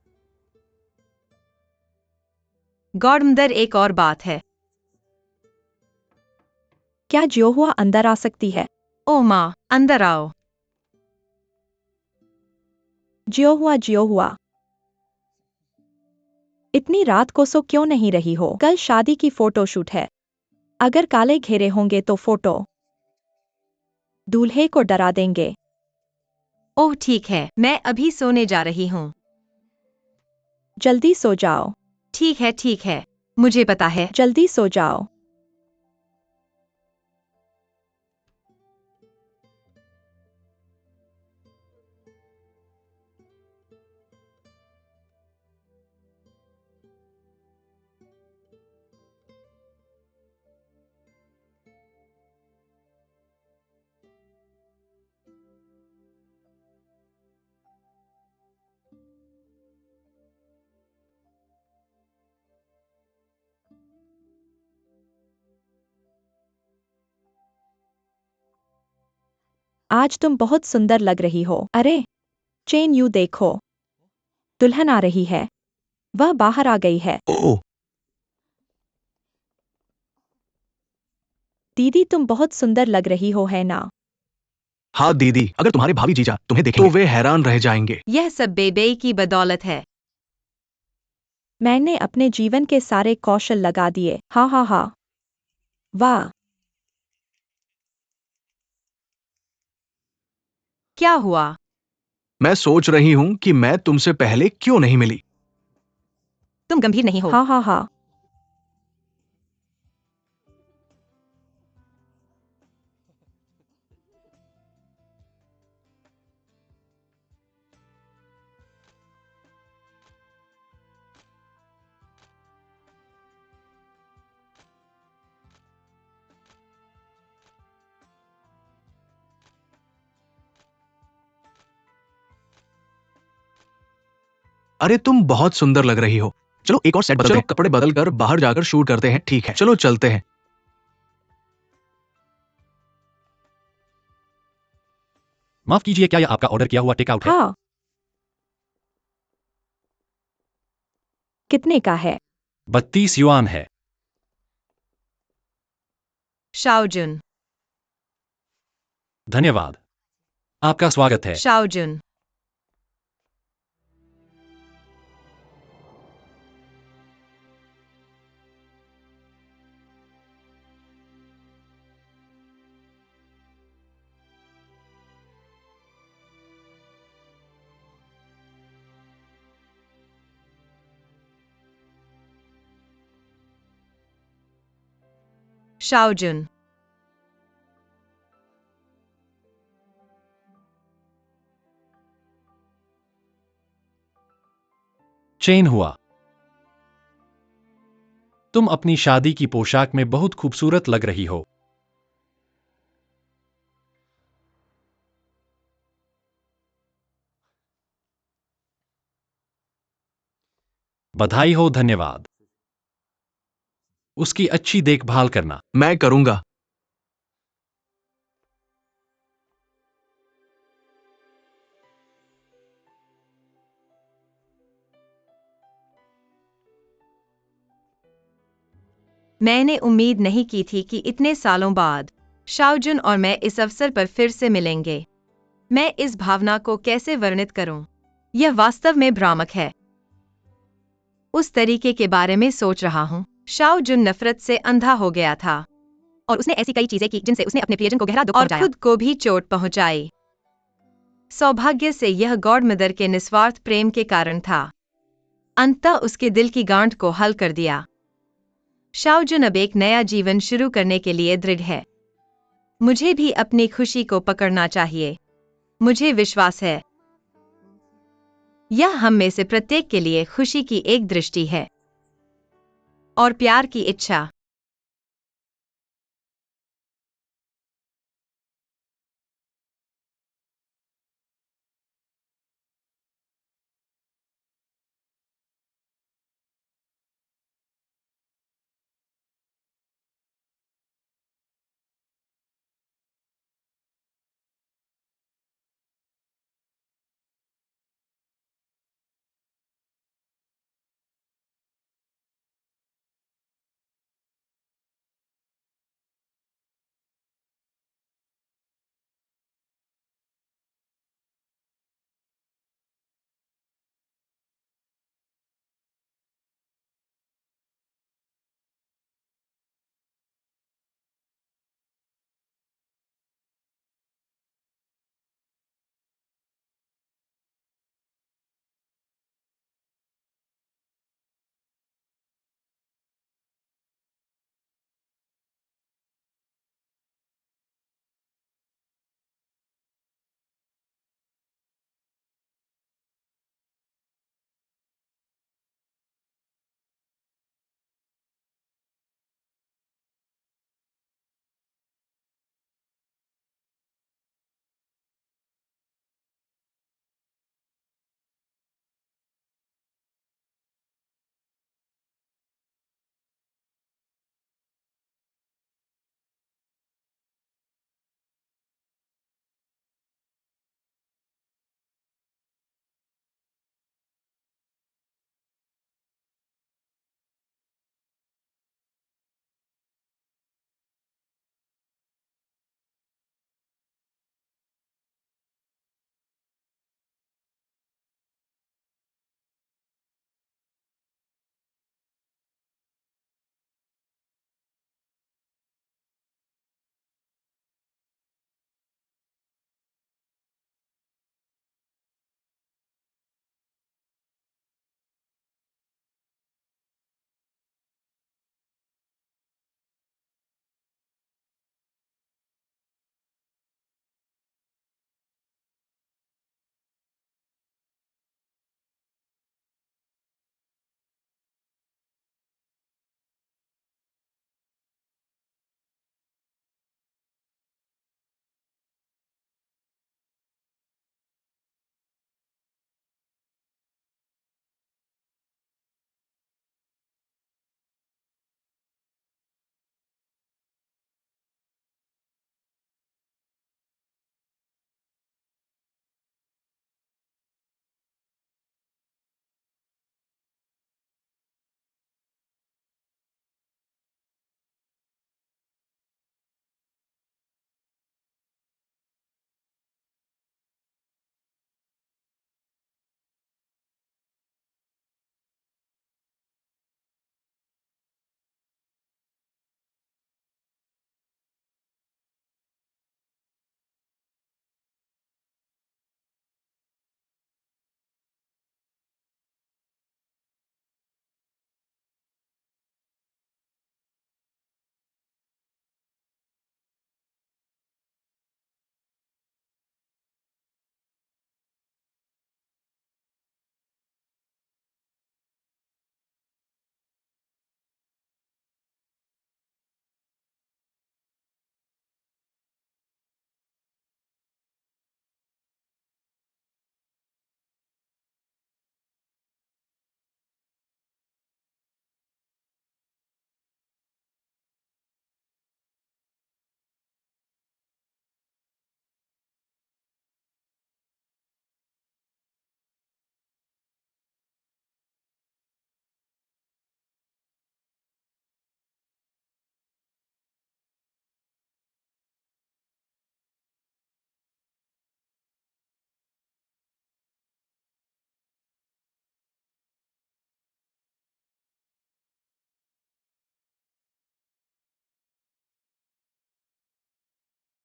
गौरमदर, एक और बात है। क्या जियोहुआ अंदर आ सकती है? ओ माँ, अंदर आओ। जियोहुआ, इतनी रात को सो क्यों नहीं रही हो? कल शादी की फोटोशूट है। अगर काले घेरे होंगे तो फोटो दूल्हे को डरा देंगे। ओह ठीक है, मैं अभी सोने जा रही हूँ। जल्दी सो जाओ। ठीक है, मुझे पता है। जल्दी सो जाओ। आज तुम बहुत सुंदर लग रही हो। अरे चेन, यू देखो, दुल्हन आ रही है। वह बाहर आ गई है। ओह, दीदी, तुम बहुत सुंदर लग रही हो, है ना? हाँ दीदी, अगर तुम्हारे भाभी जीजा तुम्हें देखेंगे तो वे हैरान रह जाएंगे। यह सब बेबेई की बदौलत है। मैंने अपने जीवन के सारे कौशल लगा दिए। हा हा हा। वाह। क्या हुआ? मैं सोच रही हूँ कि मैं तुमसे पहले क्यों नहीं मिली। तुम गंभीर नहीं हो। हा हा हा। अरे तुम बहुत सुंदर लग रही हो। चलो एक और सेट बदलते हैं। चलो कपड़े बदल कर बाहर जाकर शूट करते हैं। ठीक है, चलो चलते हैं। माफ कीजिए, क्या यह आपका ऑर्डर किया हुआ टेकआउट है? हाँ। कितने का है? 32 युआन है। शाओजुन, धन्यवाद। आपका स्वागत है। शाओजुन, शाओजुन, चेन हुआ। तुम अपनी शादी की पोशाक में बहुत खूबसूरत लग रही हो। बधाई हो। धन्यवाद। उसकी अच्छी देखभाल करना। मैं करूंगा। मैंने उम्मीद नहीं की थी कि इतने सालों बाद शाओजुन और मैं इस अवसर पर फिर से मिलेंगे। मैं इस भावना को कैसे वर्णित करूं? यह वास्तव में भ्रामक है। उस तरीके के बारे में सोच रहा हूं। शाओजुन नफरत से अंधा हो गया था और उसने ऐसी कई चीजें की जिनसे उसने अपने प्रियजन को गहरा दुख और पहुंचाया। खुद को भी चोट पहुंचाई। सौभाग्य से यह गॉडमदर के निस्वार्थ प्रेम के कारण था। अंततः उसके दिल की गांठ को हल कर दिया। शाओजुन अब एक नया जीवन शुरू करने के लिए दृढ़ है। मुझे भी अपनी खुशी को पकड़ना चाहिए। मुझे विश्वास है यह हम में से प्रत्येक के लिए खुशी की एक दृष्टि है और प्यार की इच्छा।